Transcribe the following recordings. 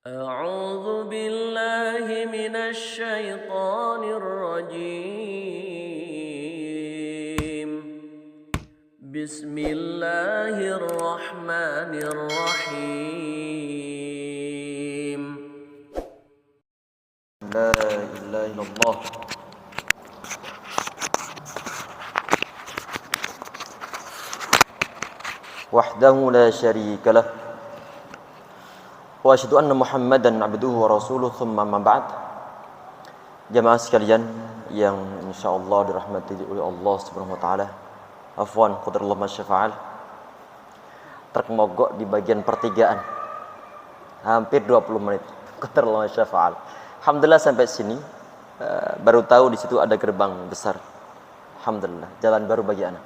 أعوذ بالله من الشيطان الرجيم. بسم الله الرحمن الرحيم. لا إله إلا الله وحده لا شريك له wa asyhadu anna Muhammadan abduhu wa rasuluh thumma ma ba'd. Jamaah sekalian yang insyaallah dirahmati oleh Allah Subhanahu wa taala. Afwan qadarullah masyafa'al. Termogok di bagian pertigaan. Hampir 20 menit. Qadarullah masyafa'al. Alhamdulillah sampai sini baru tahu di situ ada gerbang besar. Alhamdulillah, jalan baru bagi anak.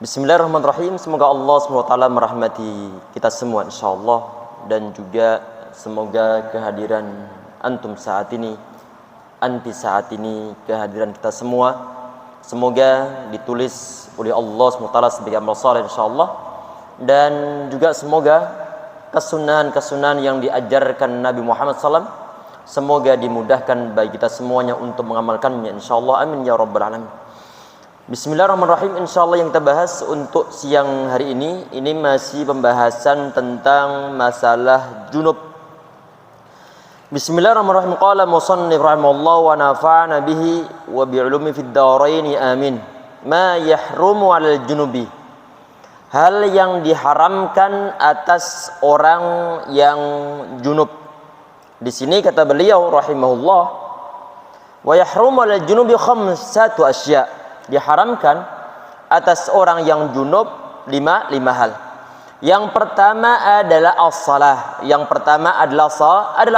Bismillahirrahmanirrahim. Semoga Allah Subhanahu wa taala merahmati kita semua insyaallah, dan juga semoga kehadiran antum saat ini, anti saat ini, kehadiran kita semua semoga ditulis oleh Allah SWT sebagai amal saleh insyaallah, dan juga semoga kesunahan-kesunahan yang diajarkan Nabi Muhammad SAW semoga dimudahkan bagi kita semuanya untuk mengamalkannya insyaallah, amin ya rabbal alamin. Bismillahirrahmanirrahim. Insyaallah yang kita bahas untuk siang hari ini masih pembahasan tentang masalah junub. Bismillahirrahmanirrahim. Qala musannif rahimahullah wa nafa'ana bihi wa bi'ulumi fid dharain amin. Ma yahrumu 'alal junubi. Hal yang diharamkan atas orang yang junub. Di sini kata beliau rahimahullah, wa yahrumu 'alal junubi khamsatu asya'. Diharamkan atas orang yang junub lima hal. Yang pertama adalah as-salah. Yang pertama adalah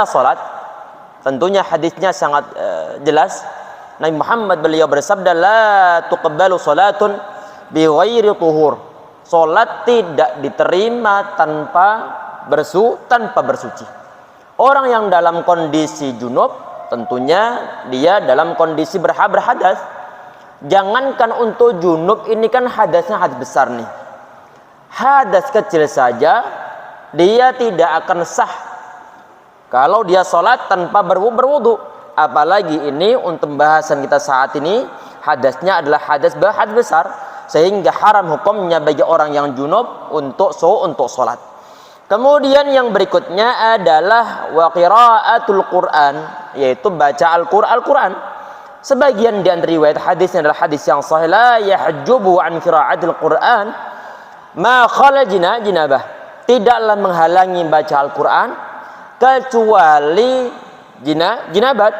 salat. Tentunya hadisnya sangat jelas. Nabi Muhammad beliau bersabda, la tuqbalu salatun bi ghairi tuhur. Salat tidak diterima tanpa bersuci. Orang yang dalam kondisi junub tentunya dia dalam kondisi berhadas. Jangankan untuk junub, ini kan hadasnya hadas besar nih. Hadas kecil saja dia tidak akan sah kalau dia sholat tanpa berwudu. Apalagi ini untuk pembahasan kita saat ini, hadasnya adalah hadas besar, sehingga haram hukumnya bagi orang yang junub untuk sholat. Kemudian yang berikutnya adalah wa qiraatul Quran, yaitu baca Al-Quran. Sebagian di antara riwayat hadisnya adalah hadis yang sahih, la yahjubu an qiraatil Quran ma khala jinabah. Tidaklah menghalangi baca Al-Quran kecuali jinabat.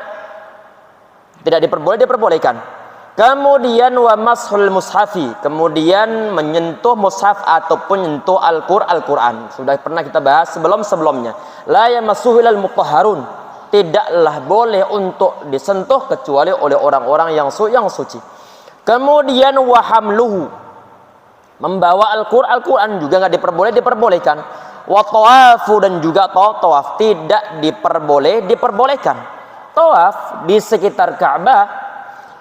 Tidak diperbolehkan. Kemudian wa mashul mushafi, kemudian menyentuh mushaf ataupun menyentuh Al-Quran. Sudah pernah kita bahas sebelumnya. La yamassuhu ilal mutahharun. Tidaklah boleh untuk disentuh kecuali oleh orang-orang yang suci. Kemudian wahamluhu, membawa Al-Quran juga nggak diperbolehkan. Wa tawafu, dan juga tawaf tidak diperbolehkan. Tawaf di sekitar Ka'bah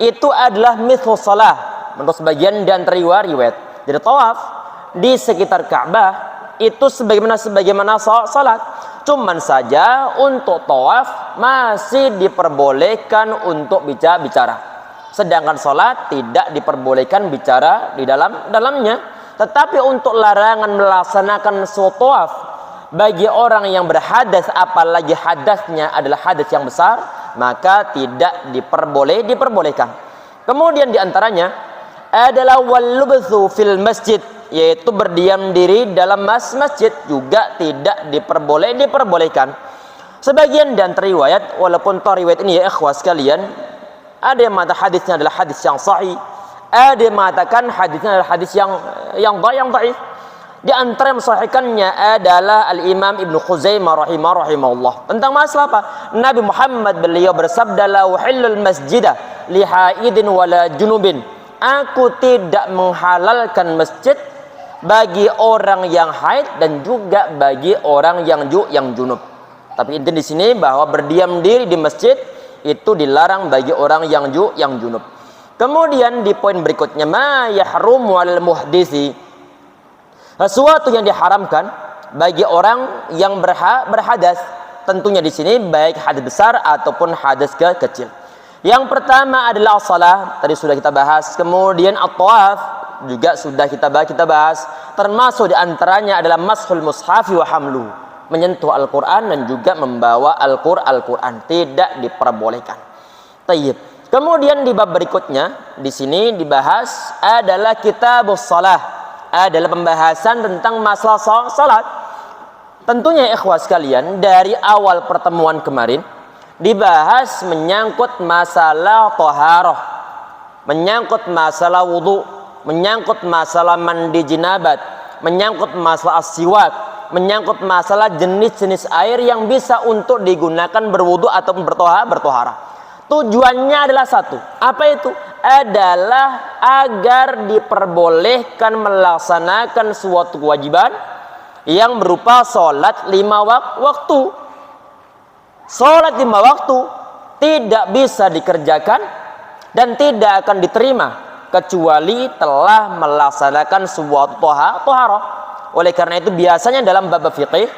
itu adalah mithlu salah menurut sebagian di antara riwayat. Jadi tawaf di sekitar Ka'bah itu sebagaimana salat. Cuman saja untuk tawaf masih diperbolehkan untuk bicara. Sedangkan salat tidak diperbolehkan bicara di dalamnya. Tetapi untuk larangan melaksanakan tawaf bagi orang yang berhadas, apalagi hadasnya adalah hadas yang besar, maka tidak diperbolehkan. Kemudian diantaranya adalah wal-lubthu fil masjid, yaitu berdiam diri dalam masjid juga tidak diperbolehkan. Sebagian dan riwayat, walaupun riwayat ini ya ikhwah sekalian, ada yang mengatakan hadisnya adalah hadis yang sahih, ada yang mengatakan hadisnya adalah hadis yang dhaif. Di antara yang mensahihkannya adalah Al-Imam Ibnu Khuzaimah rahimahullah. Tentang masalah apa? Nabi Muhammad beliau bersabda, la uhillul masjidah li haidin wala junubin. Aku tidak menghalalkan masjid bagi orang yang haid dan juga bagi orang yang junub. Tapi inti di sini bahwa berdiam diri di masjid itu dilarang bagi orang yang junub. Kemudian di poin berikutnya, ma yahrumu 'alal muhdisi, sesuatu yang diharamkan bagi orang yang berhadas. tentunya di sini baik hadis besar ataupun hadis kecil. Yang pertama adalah as-salah, tadi sudah kita bahas. Kemudian at-tawaf juga sudah kita bahas. Termasuk diantaranya adalah mashul mushafi wa hamlu, menyentuh Al-Quran dan juga membawa Al-Quran tidak diperbolehkan. Tayyib. Kemudian di bab berikutnya di sini dibahas adalah kitabus shalah, adalah pembahasan tentang masalah salat. Tentunya ikhwah sekalian, dari awal pertemuan kemarin dibahas menyangkut masalah taharah, menyangkut masalah wudu, menyangkut masalah mandi jinabat, menyangkut masalah siwak, menyangkut masalah jenis-jenis air yang bisa untuk digunakan berwudu atau bertoharah. Tujuannya adalah satu. Apa itu? Adalah agar diperbolehkan melaksanakan suatu kewajiban yang berupa sholat 5 waktu. Sholat 5 waktu tidak bisa dikerjakan dan tidak akan diterima kecuali telah melaksanakan suatu toharah. Oleh karena itu biasanya dalam bab fikih,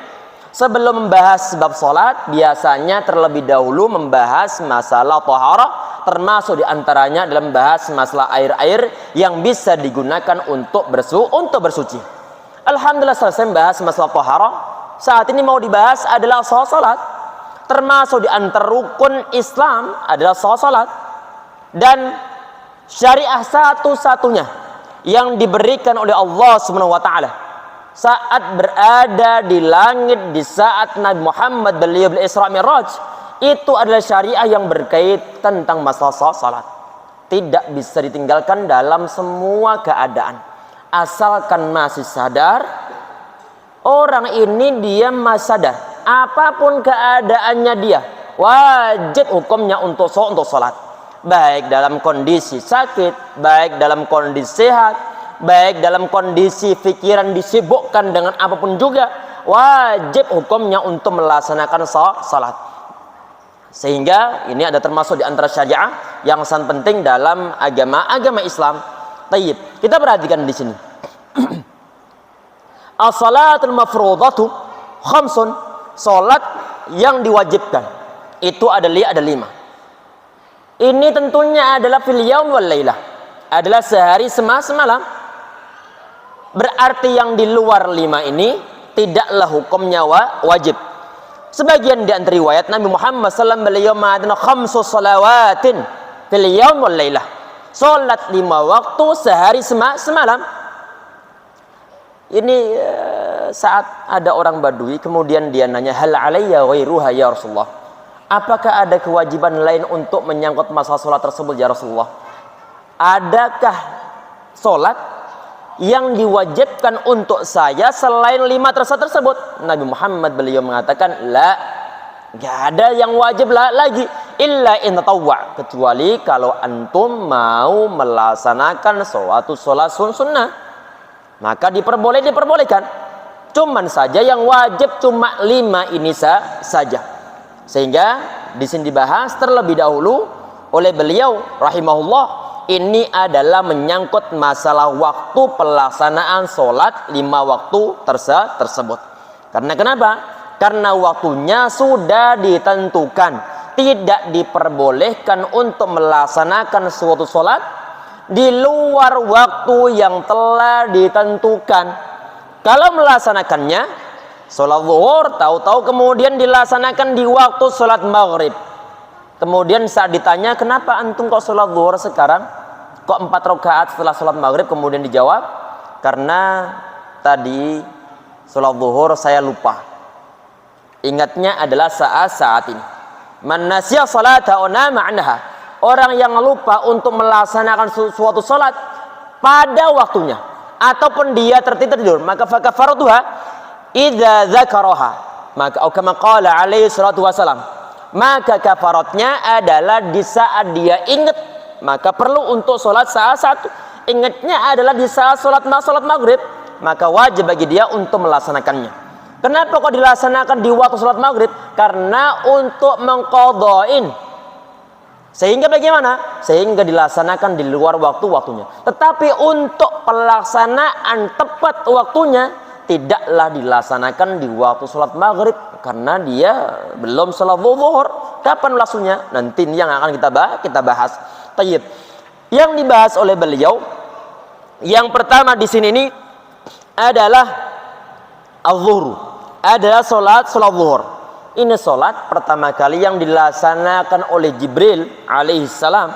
sebelum membahas bab sholat, biasanya terlebih dahulu membahas masalah toharah, termasuk diantaranya dalam membahas masalah air-air yang bisa digunakan untuk bersuci. Alhamdulillah selesai membahas masalah toharah. Saat ini mau dibahas adalah sholat. Termasuk di antara rukun Islam adalah sholat. Dan syariah satu-satunya yang diberikan oleh Allah Subhanahu wa taala saat berada di langit, di saat Nabi Muhammad beliau Isra Mi'raj, itu adalah syariah yang berkaitan tentang masalah salat. Tidak bisa ditinggalkan dalam semua keadaan. Asalkan masih sadar, orang ini dia masih sadar, apapun keadaannya dia wajib hukumnya untuk salat. Baik dalam kondisi sakit, baik dalam kondisi sehat, baik dalam kondisi pikiran disibukkan dengan apapun juga, wajib hukumnya untuk melaksanakan salat. Sehingga ini ada termasuk di antara syariah yang sangat penting dalam agama Islam. Tayyib. Kita perhatikan di sini. As-salatul mafrudatu khamsun. Salat yang diwajibkan itu ada 5. Ini tentunya adalah fil yaum wal lailah, adalah sehari semalam. Berarti yang di luar 5 ini tidaklah hukumnya wajib. Sebagian di antara riwayat Nabi Muhammad SAW beliau mengatakan khamsu salawatin fil yaum wal lailah. Salat 5 waktu sehari semalam. Ini saat ada orang Badui kemudian dia nanya, hal alayya ghairuha ya Rasulullah, apakah ada kewajiban lain untuk menyangkut masalah salat tersebut ya Rasulullah? Adakah salat yang diwajibkan untuk saya selain 5 tersebut? Nabi Muhammad beliau mengatakan, la, gak ada yang wajib lagi, illa in tatawwa, kecuali kalau antum mau melaksanakan suatu salat sunnah, maka diperbolehkan. Cuman saja yang wajib cuma 5 ini saja. Sehingga di sini dibahas terlebih dahulu oleh beliau rahimahullah, ini adalah menyangkut masalah waktu pelaksanaan sholat 5 waktu tersebut. Karena kenapa? Karena waktunya sudah ditentukan, tidak diperbolehkan untuk melaksanakan suatu sholat di luar waktu yang telah ditentukan. Kalau melaksanakannya sholat zuhur, tahu-tahu kemudian dilaksanakan di waktu sholat maghrib. Kemudian saat ditanya, kenapa antum kok sholat zuhur sekarang? Kok 4 rakaat setelah sholat maghrib? Kemudian dijawab, karena tadi sholat zuhur saya lupa. Ingatnya adalah saat ini. Man nasiya salata nama anha. Orang yang lupa untuk melaksanakan suatu sholat pada waktunya, ataupun dia tertidur, maka fakafaratuha idza dzakaraha, maka kama qala alaihi salatu wasalam, maka kafaratnya adalah di saat dia ingat. Maka perlu untuk sholat saat satu, ingatnya adalah di saat sholat maghrib, maka wajib bagi dia untuk melaksanakannya. Kenapa kok dilaksanakan di waktu sholat maghrib? Karena untuk mengqadhain. Sehingga bagaimana? Sehingga dilaksanakan di luar waktunya. Tetapi untuk pelaksanaan tepat waktunya tidaklah dilaksanakan di waktu sholat maghrib karena dia belum sholat zuhur. Kapan waktunya? Nanti ini yang akan kita bahas. Tayyib. Yang dibahas oleh beliau yang pertama di sini ini adalah az-zuhur, adalah sholat zuhur. Ini sholat pertama kali yang dilaksanakan oleh Jibril alaihissalam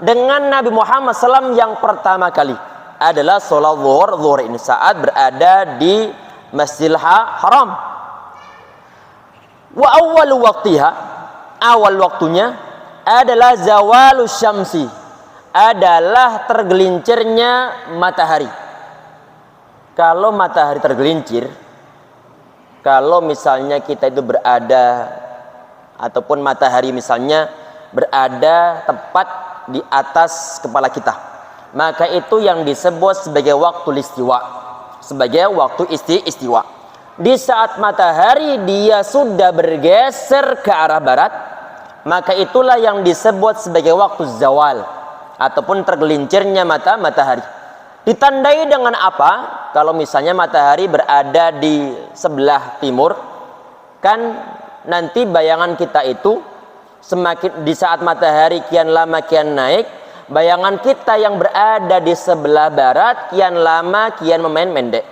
dengan Nabi Muhammad SAW yang pertama kali adalah sholat zuhur. Zuhur ini saat berada di Masjidil Haram. Wa awwalu waqtiha, awal waktunya adalah zawalus syamsi, adalah tergelincirnya matahari. Kalau matahari tergelincir, kalau misalnya kita itu berada ataupun matahari misalnya berada tepat di atas kepala kita, maka itu yang disebut sebagai waktu istiwa, sebagai waktu istiwa. Di saat matahari dia sudah bergeser ke arah barat, maka itulah yang disebut sebagai waktu zawal ataupun tergelincirnya matahari. Ditandai dengan apa? Kalau misalnya matahari berada di sebelah timur, kan nanti bayangan kita itu semakin di saat matahari kian lama kian naik, bayangan kita yang berada di sebelah barat kian lama kian memendek.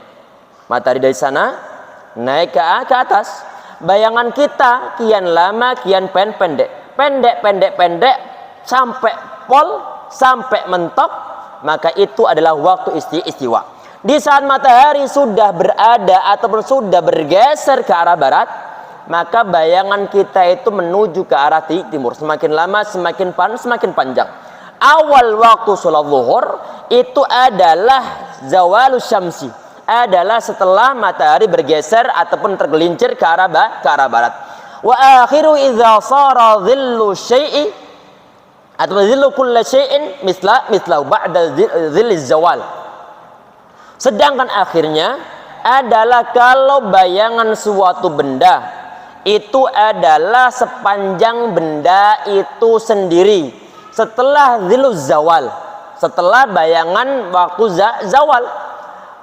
Matahari dari sana naik ke atas, bayangan kita kian lama kian pendek sampai pol, sampai mentok, maka itu adalah waktu istiwa. Di saat matahari sudah berada ataupun sudah bergeser ke arah barat, maka bayangan kita itu menuju ke arah timur. Semakin lama semakin panjang. Awal waktu sholat zuhur itu adalah zawalus syamsi, adalah setelah matahari bergeser ataupun tergelincir ke arah barat. Wa akhiru idza sara dhillu syai'i atau dhillu kulli syai'in mislahu ba'da dhilliz zawal. Sedangkan akhirnya adalah kalau bayangan suatu benda itu adalah sepanjang benda itu sendiri setelah dhilluz zawal, setelah bayangan waktu zawal.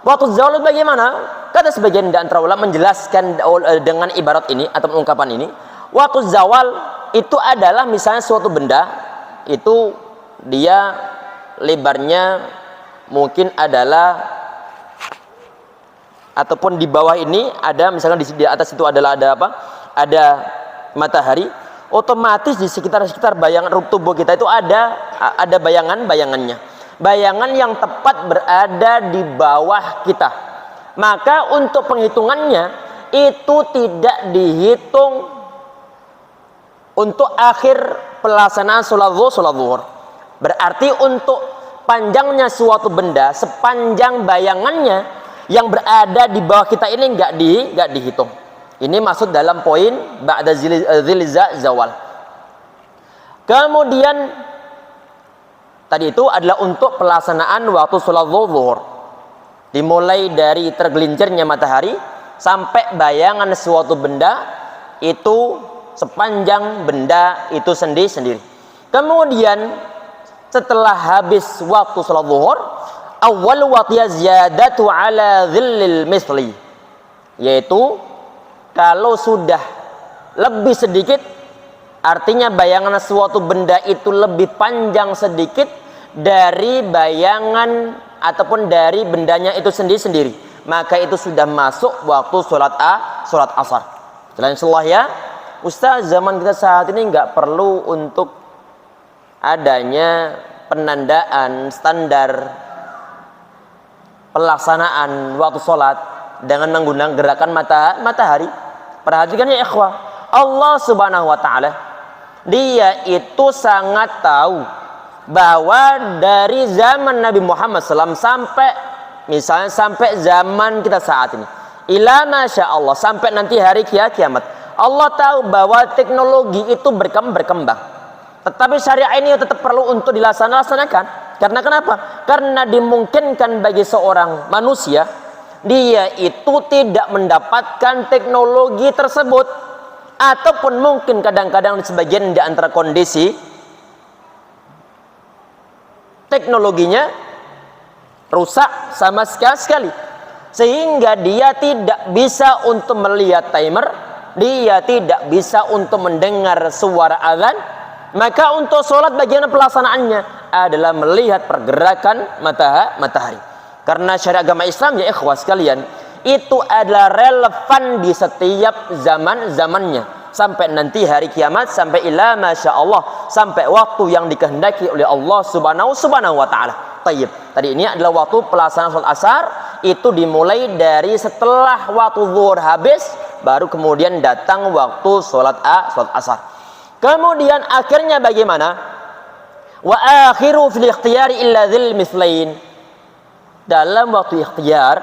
Waktu zawal bagaimana? Kata sebagian di antara ulama menjelaskan dengan ibarat ini atau ungkapan ini, waktu zawal itu adalah misalnya suatu benda itu dia lebarnya mungkin adalah ataupun di bawah ini ada misalkan di atas itu adalah ada apa? Ada matahari. Otomatis di sekitar bayangan tubuh kita itu ada bayangannya. Bayangan yang tepat berada di bawah kita. Maka untuk penghitungannya itu tidak dihitung untuk akhir pelaksanaan sholat zuhur. Berarti untuk panjangnya suatu benda sepanjang bayangannya yang berada di bawah kita ini enggak dihitung. Ini masuk dalam poin ba'da zilza zawal. Kemudian tadi itu adalah untuk pelaksanaan waktu sholat zuhur. Dimulai dari tergelincirnya matahari sampai bayangan suatu benda itu sepanjang benda itu sendiri. Kemudian setelah habis waktu sholat zuhur, awal waqtiya ziyadatu ala dhillil misli, yaitu kalau sudah lebih sedikit, artinya bayangan suatu benda itu lebih panjang sedikit dari bayangan ataupun dari bendanya itu sendiri, maka itu sudah masuk waktu sholat asar. Selain Allah ya, Ustaz, zaman kita saat ini nggak perlu untuk adanya penandaan standar pelaksanaan waktu sholat dengan menggunakan gerakan matahari. Perhatikan ya ikhwah, Allah subhanahu wa ta'ala dia itu sangat tahu bahwa dari zaman Nabi Muhammad SAW sampai zaman kita saat ini, ila masya Allah, sampai nanti hari kiamat, Allah tahu bahwa teknologi itu berkembang, tetapi syariat ini tetap perlu untuk dilaksanakan. Karena kenapa? Karena dimungkinkan bagi seorang manusia dia itu tidak mendapatkan teknologi tersebut, ataupun mungkin kadang-kadang di sebagian di antara kondisi teknologinya rusak sama sekali. sehingga dia tidak bisa untuk melihat timer, dia tidak bisa untuk mendengar suara azan, maka untuk sholat bagian pelaksanaannya adalah melihat pergerakan matahari. Karena syariat agama Islam, ya ikhwah sekalian, itu adalah relevan di setiap zamannya sampai nanti hari kiamat, sampai ila masya Allah, sampai waktu yang dikehendaki oleh Allah subhanahu wa ta'ala. Tayyib, tadi ini adalah waktu pelaksanaan sholat asar, itu dimulai dari setelah waktu zuhur habis, baru kemudian datang waktu sholat asar. Kemudian akhirnya bagaimana? Wa akhiru fil ikhtiyari illa dzil mithlain. Dalam waktu ikhtiar,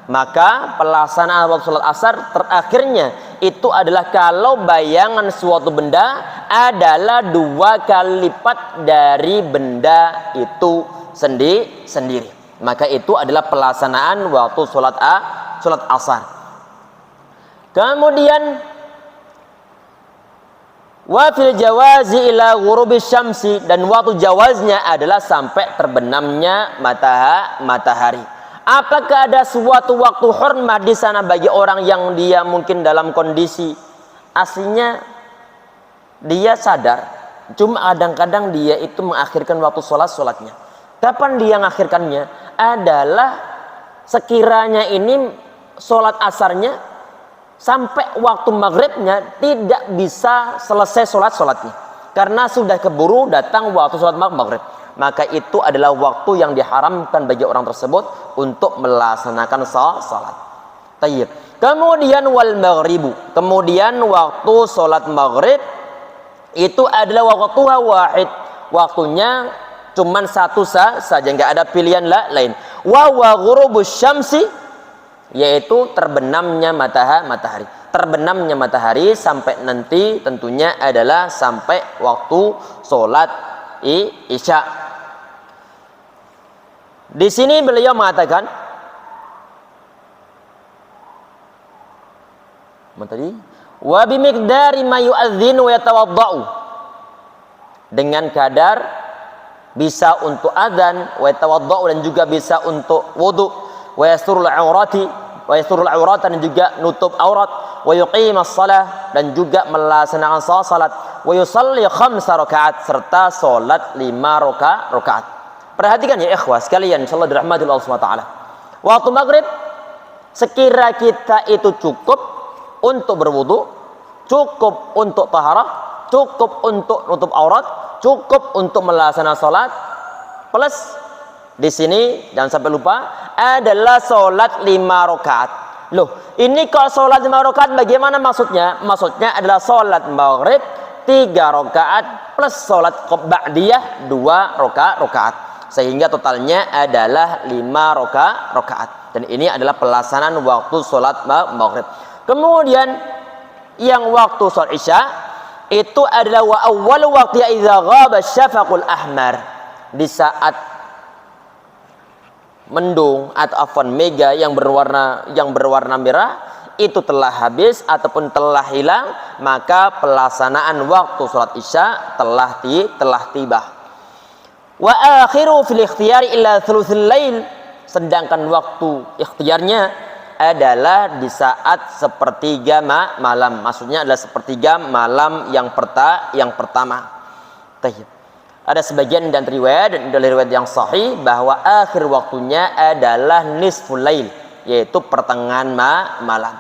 maka pelaksanaan waktu sholat asar terakhirnya itu adalah kalau bayangan suatu benda adalah 2 kali lipat dari benda itu sendiri. Maka itu adalah pelaksanaan waktu sholat asar. Kemudian wa fil jawazi ila ghurubi syamsi, dan waktu jawaznya adalah sampai terbenamnya matahari. Apakah ada suatu waktu hormat di sana bagi orang yang dia mungkin dalam kondisi aslinya dia sadar, cuma kadang-kadang dia itu mengakhirkan waktu sholatnya. Kapan dia mengakhirkannya? Adalah sekiranya ini sholat asarnya sampai waktu maghribnya tidak bisa selesai sholatnya, karena sudah keburu datang waktu sholat maghrib. Maka itu adalah waktu yang diharamkan bagi orang tersebut untuk melaksanakan sholat. Tayyib. Kemudian wal maghribu, kemudian waktu sholat maghrib itu adalah waktuha wahid, waktunya cuman satu saja, nggak ada pilihan lain. Wa ghurubus syamsi, yaitu terbenamnya matahari. Terbenamnya matahari sampai nanti tentunya adalah sampai waktu sholat isya. Di sini beliau mengatakan, tadi wa bimiqdari ma yu'adzinu wa yatawaddau, dengan kadar bisa untuk adzan, wa yatawaddau, dan juga bisa untuk wudu, wa yasturul auratan, dan juga nutup aurat, wa yuqimas shalah, dan juga melaksanakan salat, wa yusalli 5 rakaat, serta salat 5 rakaat. Perhatikan ya ikhwah sekalian, insyaallah dirahmati Allah SWT. Waktu maghrib sekira kita itu cukup untuk berwudu, cukup untuk taharah, cukup untuk nutup aurat, cukup untuk melaksanakan salat, plus di sini jangan sampai lupa adalah salat 5 rakaat. Loh, ini kalau salat 5 rakaat bagaimana maksudnya? Maksudnya adalah salat maghrib 3 rakaat plus salat ba'diyah 2 rakaat. Sehingga totalnya adalah 5 rakaat. Dan ini adalah pelaksanaan waktu sholat maghrib. Kemudian yang waktu sholat isya itu adalah wa awwal waqti idza ghaba syafaqul ahmar, di saat mendung atau afwan mega yang berwarna merah itu telah habis ataupun telah hilang, maka pelaksanaan waktu sholat isya telah tiba. Wa akhiru fil ikhtiyari illa thuluthil lail, sedangkan waktu ikhtiarnya adalah di saat sepertiga malam, maksudnya adalah sepertiga malam yang pertama. Ada sebagian dan riwayat yang sahih bahwa akhir waktunya adalah nisful lail, yaitu pertengahan malam.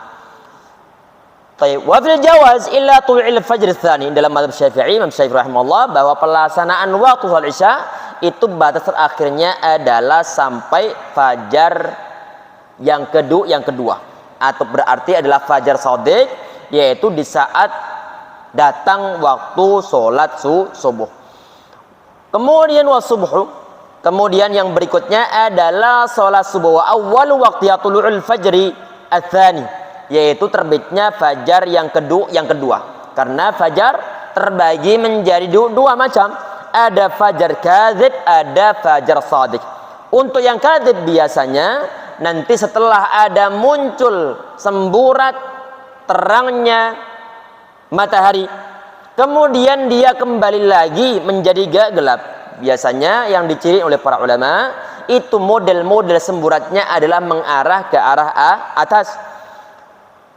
Wa fil jawaz illa tulu'il fajr tsani, dalam mazhab Syafi'i, Imam Syafi'i rahimahullah, bahwa pelaksanaan waktu salat isya itu batas terakhirnya adalah sampai fajar yang kedua, atau berarti adalah fajar shadiq, yaitu di saat datang waktu sholat subuh. Kemudian wasubuh, kemudian yang berikutnya adalah sholat subuh. Wa awwalu waqti tulu'ul fajri ats-tsani, yaitu terbitnya fajar yang kedua. Karena fajar terbagi menjadi dua macam. Ada fajar kadzib, ada fajar shadiq. Untuk yang kadzib biasanya nanti setelah ada muncul semburat terangnya matahari, kemudian dia kembali lagi menjadi gelap. Biasanya yang diciri oleh para ulama itu model-model semburatnya adalah mengarah ke arah atas.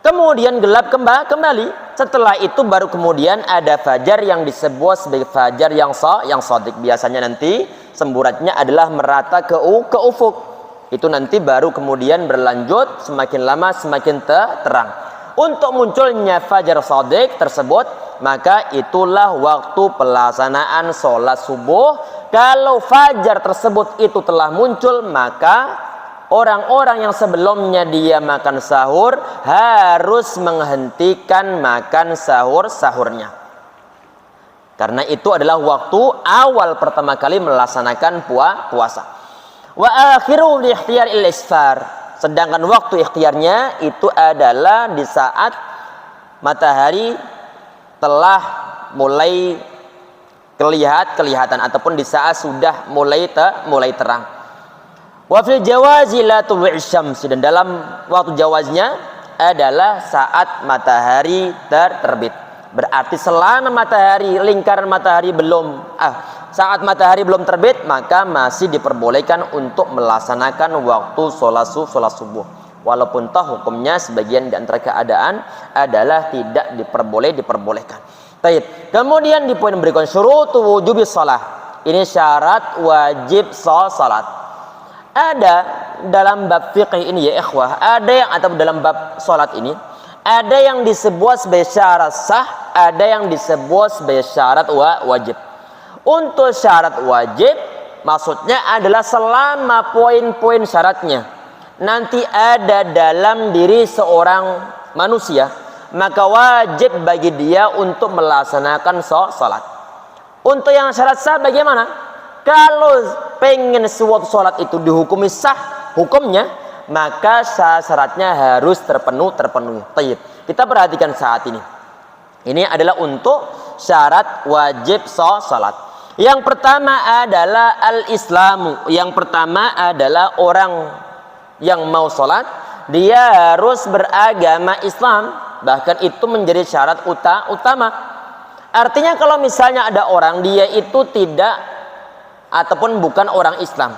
Kemudian gelap kembali. Setelah itu baru kemudian ada fajar yang disebut sebagai fajar yang shadiq. Biasanya nanti semburatnya adalah merata ke ufuk. Itu nanti baru kemudian berlanjut semakin lama semakin terang. Untuk munculnya fajar shadiq tersebut, maka itulah waktu pelaksanaan sholat subuh. Kalau fajar tersebut itu telah muncul, maka orang-orang yang sebelumnya dia makan sahur harus menghentikan makan sahurnya. Karena itu adalah waktu awal pertama kali melaksanakan puasa. Wa akhiru li ikhtiyar il-isfar. Sedangkan waktu ikhtiarnya itu adalah di saat matahari telah mulai kelihatan ataupun di saat sudah mulai terang. Wa fil jawazi la tuwi' syams, dan dalam waktu jawaznya adalah saat matahari terbit. Berarti selama matahari, lingkaran matahari saat matahari belum terbit, maka masih diperbolehkan untuk melaksanakan waktu sholat subuh. Walaupun toh hukumnya sebagian di antara keadaan adalah tidak diperbolehkan. Baik. Kemudian di poin berikutnya syurutu wujubi shalah. Ini syarat wajib salat. Ada dalam bab fiqih ini ya ikhwah, ada yang atau dalam bab salat ini ada yang disebut sebagai syarat sah, ada yang disebut sebagai syarat wajib. Untuk syarat wajib maksudnya adalah selama poin-poin syaratnya nanti ada dalam diri seorang manusia, maka wajib bagi dia untuk melaksanakan salat. Untuk yang syarat sah bagaimana? Kalau pengen suatu sholat itu dihukumi sah hukumnya, maka syaratnya harus terpenuhi. Tayyib. Kita perhatikan saat ini. Ini adalah untuk syarat wajib sholat. Yang pertama adalah al-islamu. Yang pertama adalah orang yang mau sholat, dia harus beragama Islam. Bahkan itu menjadi syarat utama. Artinya kalau misalnya ada orang dia itu tidak ataupun bukan orang Islam,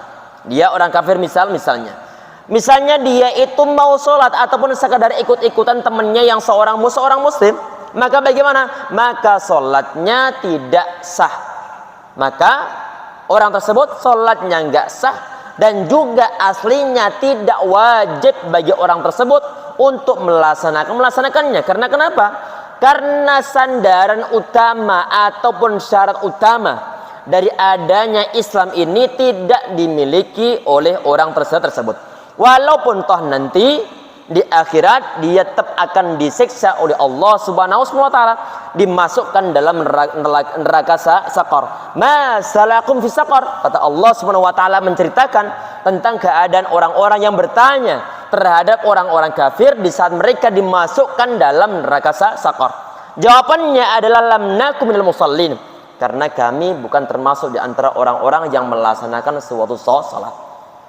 dia orang kafir misalnya dia itu mau sholat ataupun sekadar ikut-ikutan temannya yang seorang muslim, maka bagaimana? Maka sholatnya tidak sah, maka orang tersebut sholatnya enggak sah, dan juga aslinya tidak wajib bagi orang tersebut untuk melaksanakannya. Karena kenapa? Karena sandaran utama ataupun syarat utama dari adanya Islam ini tidak dimiliki oleh orang tersebut. Walaupun toh nanti di akhirat dia tetap akan disiksa oleh Allah Subhanahu wa taala, dimasukkan dalam neraka Saqar. Ma salakum fi Saqar? Kata Allah Subhanahu wa taala menceritakan tentang keadaan orang-orang yang bertanya terhadap orang-orang kafir di saat mereka dimasukkan dalam neraka Saqar. Jawabannya adalah lam nakum minal musallin. Karena kami bukan termasuk di antara orang-orang yang melaksanakan suatu salat.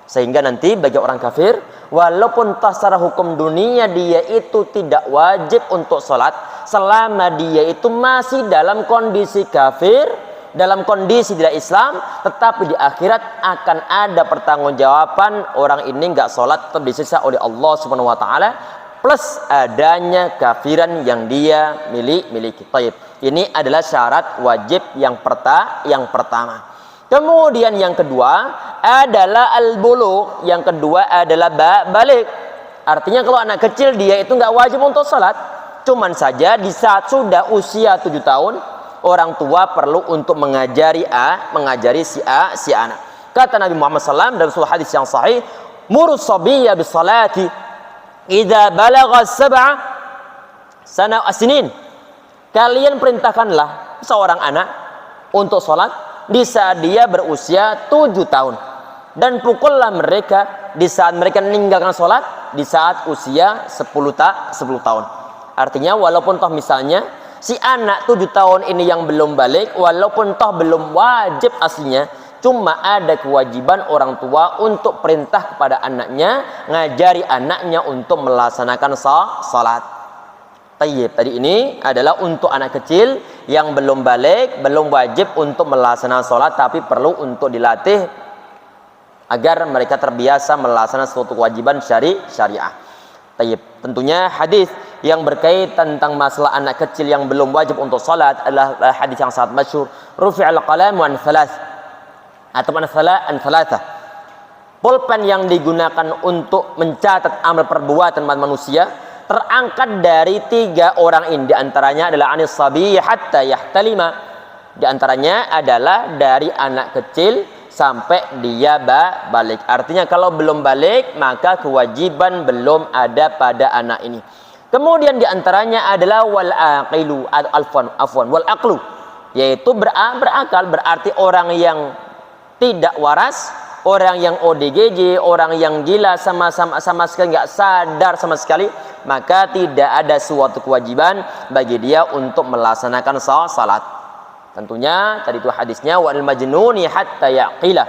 Sehingga nanti bagi orang kafir, walaupun secara hukum dunia dia itu tidak wajib untuk salat, selama dia itu masih dalam kondisi kafir, dalam kondisi tidak Islam, tetapi di akhirat akan ada pertanggungjawaban orang ini enggak salat tetap disiksa oleh Allah Subhanahu wa taala, plus adanya kafiran yang dia miliki. Baik. Ini adalah syarat wajib yang pertama. Kemudian yang kedua adalah al-bulugh. Yang kedua adalah balik. Artinya kalau anak kecil dia itu nggak wajib untuk salat. Cuman saja di saat sudah usia 7 tahun, orang tua perlu untuk mengajari si anak. Kata Nabi Muhammad SAW dalam sebuah hadis yang sahih, murus sabiyya bis salati idza balagha sab'a sinin. Kalian perintahkanlah seorang anak untuk sholat di saat dia berusia 7 tahun. Dan pukullah mereka di saat mereka meninggalkan sholat di saat usia 10 tahun. Artinya walaupun toh misalnya si anak 7 tahun ini yang belum balik, walaupun toh belum wajib aslinya, cuma ada kewajiban orang tua untuk perintah kepada anaknya, ngajari anaknya untuk melaksanakan sholat. Tayyib, tadi ini adalah untuk anak kecil yang belum balik, belum wajib untuk melaksanakan sholat, tapi perlu untuk dilatih agar mereka terbiasa melaksanakan suatu kewajiban syariah. Tentunya hadis yang berkaitan tentang masalah anak kecil yang belum wajib untuk salat adalah hadis yang sangat masyhur, rufi'al qalamu an thalath atau an thalatha. Pulpen yang digunakan untuk mencatat amal perbuatan manusia terangkat dari 3 orang ini. Di antaranya adalah anis sabi hatta yahtalima. Di antaranya adalah dari anak kecil sampai dia balik. Artinya kalau belum balik maka kewajiban belum ada pada anak ini. Kemudian di antaranya adalah wal aqilu wal aqlu, yaitu berakal, berarti orang yang tidak waras, orang yang ODGJ, orang yang gila sama sekali nggak sadar sama sekali, maka tidak ada suatu kewajiban bagi dia untuk melaksanakan salat. Tentunya tadi itu hadisnya wal majnuni hatta yaqila.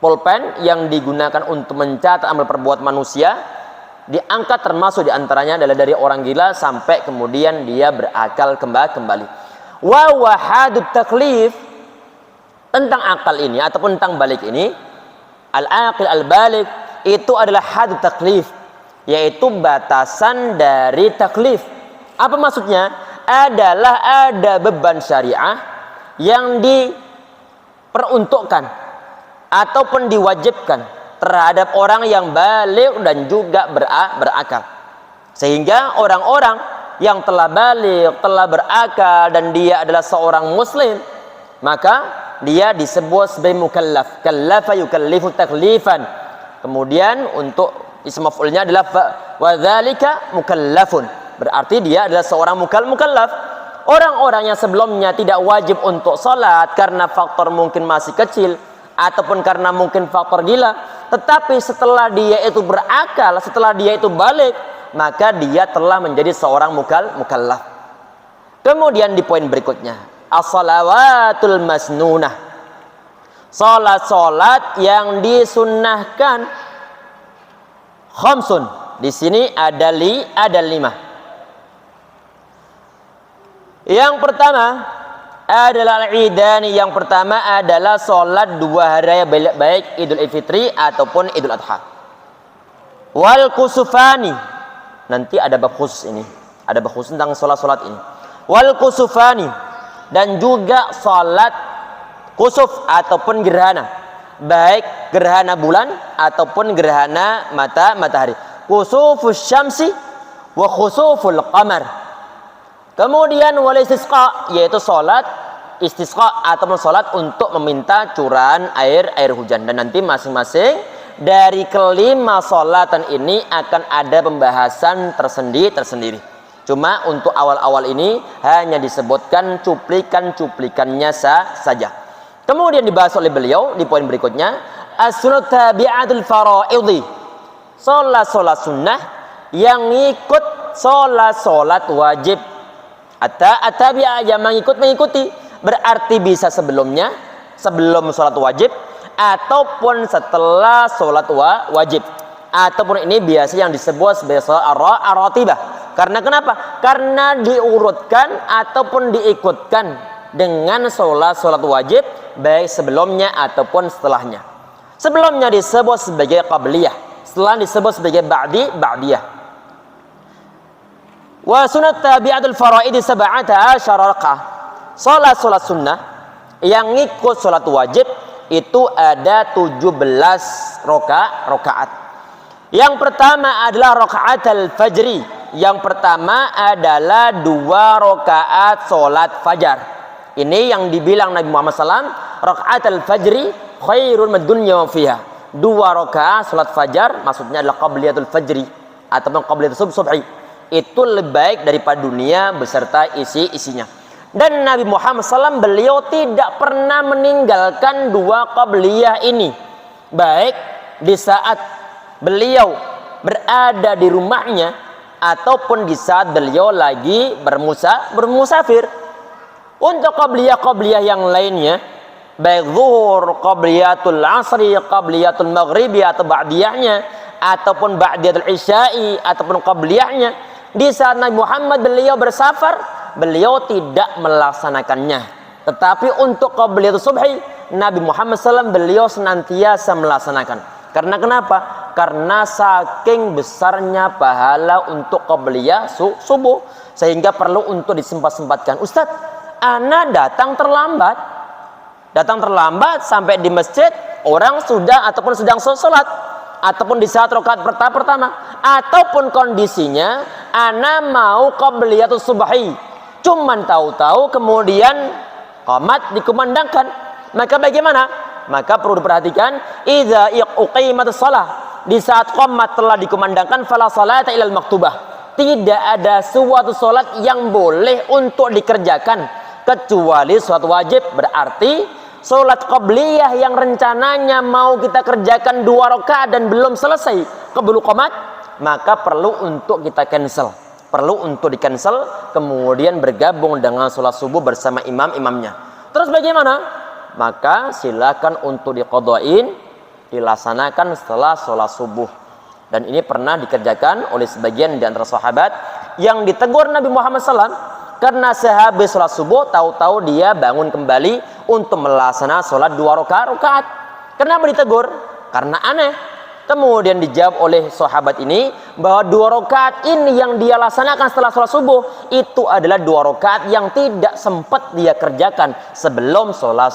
Pulpen yang digunakan untuk mencatat amal perbuatan manusia diangkat termasuk diantaranya adalah dari orang gila sampai kemudian dia berakal kembali. Wa wahadut taklif, tentang akal ini ataupun tentang balik ini, al-aqil al-balik itu adalah hadut taklif, yaitu batasan dari taklif. Apa maksudnya? Adalah ada beban syariah yang diperuntukkan ataupun diwajibkan terhadap orang yang balik dan juga berakal. Sehingga orang-orang yang telah balik, telah berakal dan dia adalah seorang muslim, maka dia disebut sebagai mukallaf. Kallafa yukallifu taklifan. Kemudian untuk ism maf'ulnya adalah wa dzalika mukallafun. Berarti dia adalah seorang mukallaf. Orang-orang yang sebelumnya tidak wajib untuk salat karena faktor mungkin masih kecil ataupun karena mungkin faktor gila, tetapi setelah dia itu berakal, setelah dia itu balik, maka dia telah menjadi seorang mukallaf. Kemudian di poin berikutnya, as-salawatul masnunah, salat yang disunnahkan. Khamsun, di sini ada 5. Yang pertama adalah al-idani. Yang pertama adalah salat 2 hari raya, baik Idul Fitri ataupun Idul Adha. Wal kusufani, nanti ada bab khusus ini, ada bab khusus tentang salat ini. Wal kusufani, dan juga salat kusuf ataupun gerhana, baik gerhana bulan ataupun gerhana matahari. Kusufus syamsi wa khusuful qamar. Kemudian wal istisqa, yaitu salat istisqa ataupun salat untuk meminta curahan air hujan. Dan nanti masing-masing dari kelima salatan ini akan ada pembahasan tersendiri. Cuma untuk awal-awal ini hanya disebutkan cuplikan-cuplikannya saja. Kemudian dibahas oleh beliau di poin berikutnya, as-sunnah tabi'atul fara'idhi, salat sunnah yang ikut salat wajib. At-tabi'ah yang mengikuti, berarti bisa sebelum salat wajib ataupun setelah salat wajib, ataupun ini biasa yang disebut sebagai salat ar-ratibah. Karena kenapa? Karena diurutkan ataupun diikutkan dengan salat wajib baik sebelumnya ataupun setelahnya. Sebelumnya disebut sebagai qabliyah, setelah disebut sebagai ba'diyah. Wa sunnat tabi'atul fara'id 17 raka'ah. Salat sunnah yang ikut salat wajib itu ada 17 rakaat. Yang pertama adalah raka'atul fajri. Yang pertama adalah 2 rakaat salat fajar. Ini yang dibilang Nabi Muhammad SAW, raka'atul fajri khairun mid dunya wa fiha. 2 rakaat salat fajar maksudnya adalah qabliyatul fajri ataupun qabliyatul subhi. Itu lebih baik daripada dunia beserta isinya. Dan Nabi Muhammad SAW beliau tidak pernah meninggalkan 2 qabliyah ini, baik di saat beliau berada di rumahnya ataupun di saat beliau lagi bermusafir. Untuk qabliyah yang lainnya, baik zuhur, qabliyatul asri, qabliyatul maghribi atau ba'diyahnya, ataupun ba'diyatul isya'i ataupun qabliyahnya, di saat Nabi Muhammad beliau bersafar, beliau tidak melaksanakannya. Tetapi untuk qabliyatul subhi, Nabi Muhammad SAW beliau senantiasa melaksanakan. Karena kenapa? Karena saking besarnya pahala untuk qabliyah subuh, sehingga perlu untuk disempat-sempatkan. Ustadz, ana datang terlambat sampai di masjid orang sudah ataupun sedang sholat, ataupun di saat rakaat pertama, ataupun kondisinya ana mau qabliyatus subhi, cuman tahu-tahu kemudian qamat dikumandangkan, maka bagaimana? Maka perlu diperhatikan, idza uqimatus shalah, di saat qamat telah dikumandangkan, fala salata ilal maktubah, tidak ada suatu salat yang boleh untuk dikerjakan kecuali suatu wajib. Berarti salat qabliyah yang rencananya mau kita kerjakan 2 rakaat dan belum selesai keburu qamat, maka perlu untuk kita cancel, perlu untuk di-cancel, kemudian bergabung dengan salat subuh bersama imamnya. Terus bagaimana? Maka silakan untuk diqadhain, dilaksanakan setelah sholat subuh. Dan ini pernah dikerjakan oleh sebagian di antara sahabat yang ditegur Nabi Muhammad SAW, karena sehabis sholat subuh tahu-tahu dia bangun kembali untuk melaksanakan sholat 2 rakaat. Kenapa ditegur? Karena aneh. Kemudian dijawab oleh sahabat ini bahwa 2 rakaat ini yang dia laksanakan setelah sholat subuh itu adalah 2 rakaat yang tidak sempat dia kerjakan sebelum sholat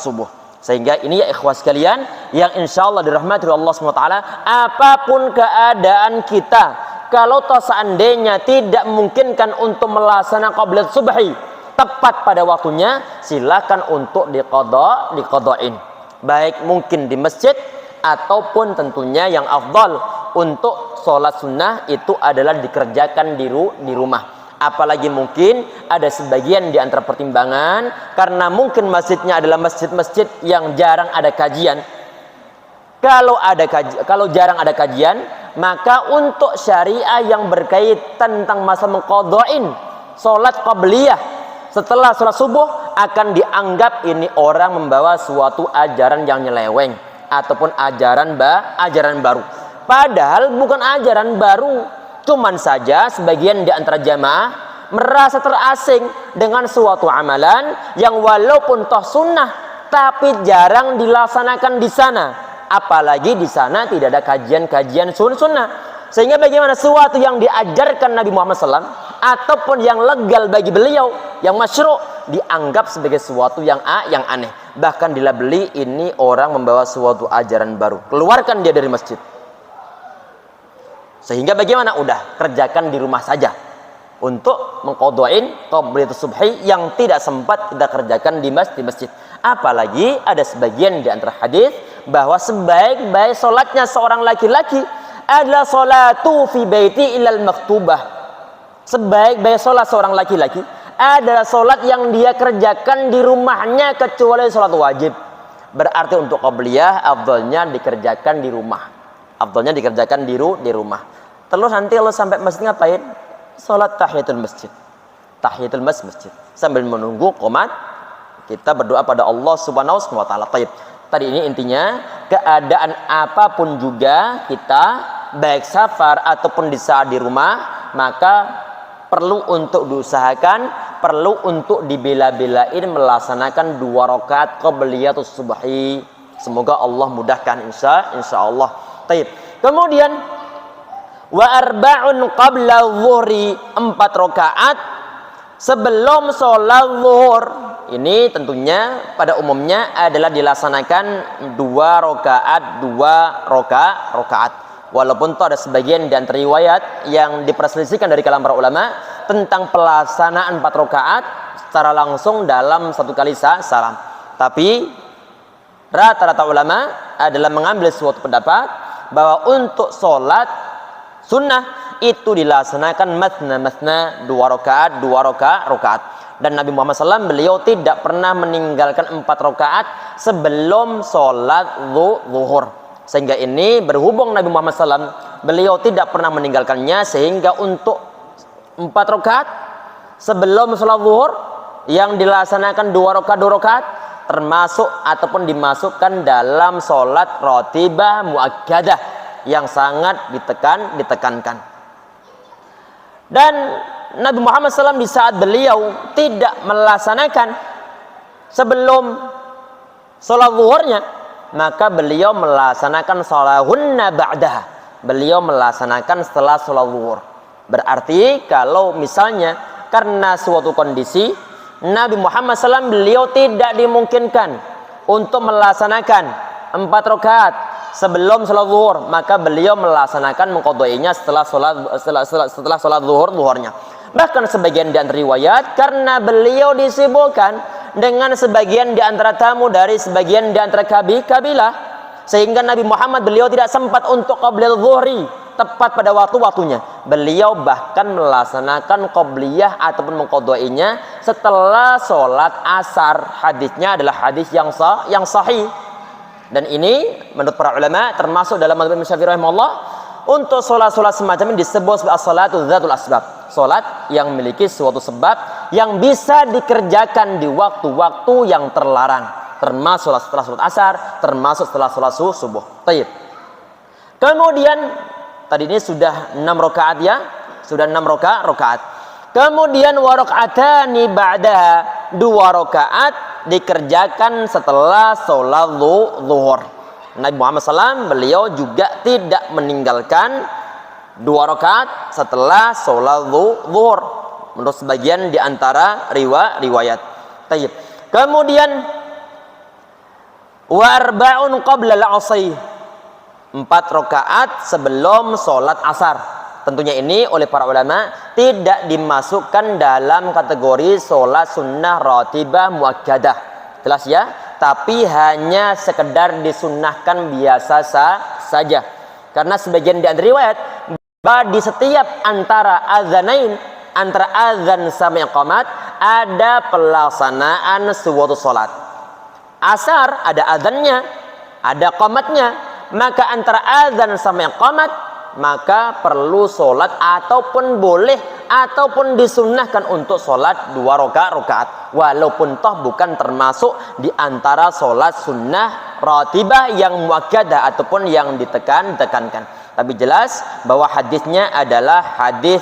subuh. Sehingga ini ya ikhwas sekalian yang insya Allah dirahmati Allah SWT, apapun keadaan kita, kalau toh seandainya tidak memungkinkan untuk melaksanakan qabliyat subhi tepat pada waktunya, silakan untuk diqadhain, baik mungkin di masjid ataupun tentunya yang afdal untuk sholat sunnah itu adalah dikerjakan di rumah. Apalagi mungkin ada sebagian di antara pertimbangan karena mungkin masjidnya adalah masjid-masjid yang jarang ada kajian. Kalau jarang ada kajian, maka untuk syariah yang berkaitan tentang masa mengqadhain sholat qabliyah setelah sholat subuh akan dianggap ini orang membawa suatu ajaran yang nyeleweng ataupun ajaran baru. Padahal bukan ajaran baru, cuman saja sebagian di antara jamaah merasa terasing dengan suatu amalan yang walaupun toh sunnah tapi jarang dilaksanakan di sana. Apalagi di sana tidak ada kajian-kajian sunnah. Sehingga bagaimana suatu yang diajarkan Nabi Muhammad SAW ataupun yang legal bagi beliau, yang masyru', dianggap sebagai suatu yang aneh. Bahkan dilabeli ini orang membawa suatu ajaran baru, keluarkan dia dari masjid. Sehingga bagaimana? Udah kerjakan di rumah saja untuk mengqadhain qabliyatus subhi yang tidak sempat kita kerjakan di masjid. Apalagi ada sebagian di antara hadis bahwa sebaik-baik solatnya seorang laki-laki adalah salatu fi baiti ilal maktubah. Sebaik-baik solat seorang laki-laki adalah solat yang dia kerjakan di rumahnya kecuali solat wajib. Berarti untuk qabliyah afdalnya dikerjakan di rumah. Afdalnya dikerjakan di rumah. Terus nanti kalau sampai masjid ngapain? Solat tahiyatul masjid. Tahiyatul masjid. Sambil menunggu qomat, kita berdoa pada Allah Subhanahu wa taala. Tadi ini intinya, keadaan apapun juga kita, baik safar ataupun di saat di rumah, maka perlu untuk diusahakan, perlu untuk dibela-belain melaksanakan 2 rakaat qabliyatus subhi. Semoga Allah mudahkan insya Allah. Kemudian wa arba'un qabla dhuhri, 4 rakaat sebelum sholat zuhur. Ini tentunya pada umumnya adalah dilaksanakan 2 rakaat. Walaupun itu ada sebagian di antara riwayat yang diperselisihkan dari kalangan para ulama tentang pelaksanaan 4 rakaat secara langsung dalam 1 kali salam. Tapi rata-rata ulama adalah mengambil suatu pendapat bahwa untuk sholat sunnah itu dilaksanakan masna 2 rakaat. Dan Nabi Muhammad SAW beliau tidak pernah meninggalkan 4 rakaat sebelum sholat zuhur. Sehingga ini berhubung Nabi Muhammad SAW beliau tidak pernah meninggalkannya, sehingga untuk 4 rakaat sebelum sholat zuhur yang dilaksanakan 2 rakaat termasuk ataupun dimasukkan dalam sholat ratibah muakkadah yang sangat ditekankan. Dan Nabi Muhammad SAW di saat beliau tidak melaksanakan sebelum sholat zuhurnya, maka beliau melaksanakan sholahunna ba'daha. Beliau melaksanakan setelah sholat zuhur. Berarti kalau misalnya karena suatu kondisi Nabi Muhammad SAW beliau tidak dimungkinkan untuk melaksanakan 4 rakaat sebelum sholat zuhur, maka beliau melaksanakan mengqadainya setelah sholat zuhurnya. Bahkan sebagian di antara riwayat karena beliau disibukkan dengan sebagian di antara tamu dari sebagian di antara kabilah, sehingga Nabi Muhammad beliau tidak sempat untuk qabliyah zuhri tepat pada waktunya. Beliau bahkan melaksanakan qabliyah ataupun mengqadainya setelah sholat asar. Hadisnya adalah hadis yang sahih. Dan ini menurut para ulama termasuk dalam mazhab Imam Syafi'i rahimahullah, untuk sholat-sholat semacam ini disebut sebagai as-salatu dzatul asbab. Sholat yang memiliki suatu sebab yang bisa dikerjakan di waktu-waktu yang terlarang, termasuk setelah sholat asar, termasuk setelah sholat subuh. Baik. Kemudian tadi ini sudah 6 rakaat ya, sudah 6 rakaat. Kemudian wa raka'atani ba'daha, 2 rakaat dikerjakan setelah sholat zuhur. Nabi Muhammad SAW beliau juga tidak meninggalkan 2 rakaat setelah sholat zuhur menurut sebagian di antara riwayat. Tayyib. Kemudian wa arba'un qabla al-'asri, 4 rakaat sebelum sholat asar. Tentunya ini oleh para ulama tidak dimasukkan dalam kategori sholat sunnah ratibah muakkadah. Jelas ya? Tapi hanya sekedar disunnahkan biasa saja. Karena sebagian di antara riwayat bahwa di setiap antara azanain, antara azan sama iqamat, ada pelaksanaan suatu sholat. Asar ada azannya, ada qamatnya. Maka antara azan sama iqamat, maka perlu sholat ataupun boleh ataupun disunnahkan untuk sholat 2 rakaat, walaupun toh bukan termasuk di antara sholat sunnah ratibah yang muakkadah ataupun yang ditekankan. Tapi jelas bahwa hadisnya adalah hadis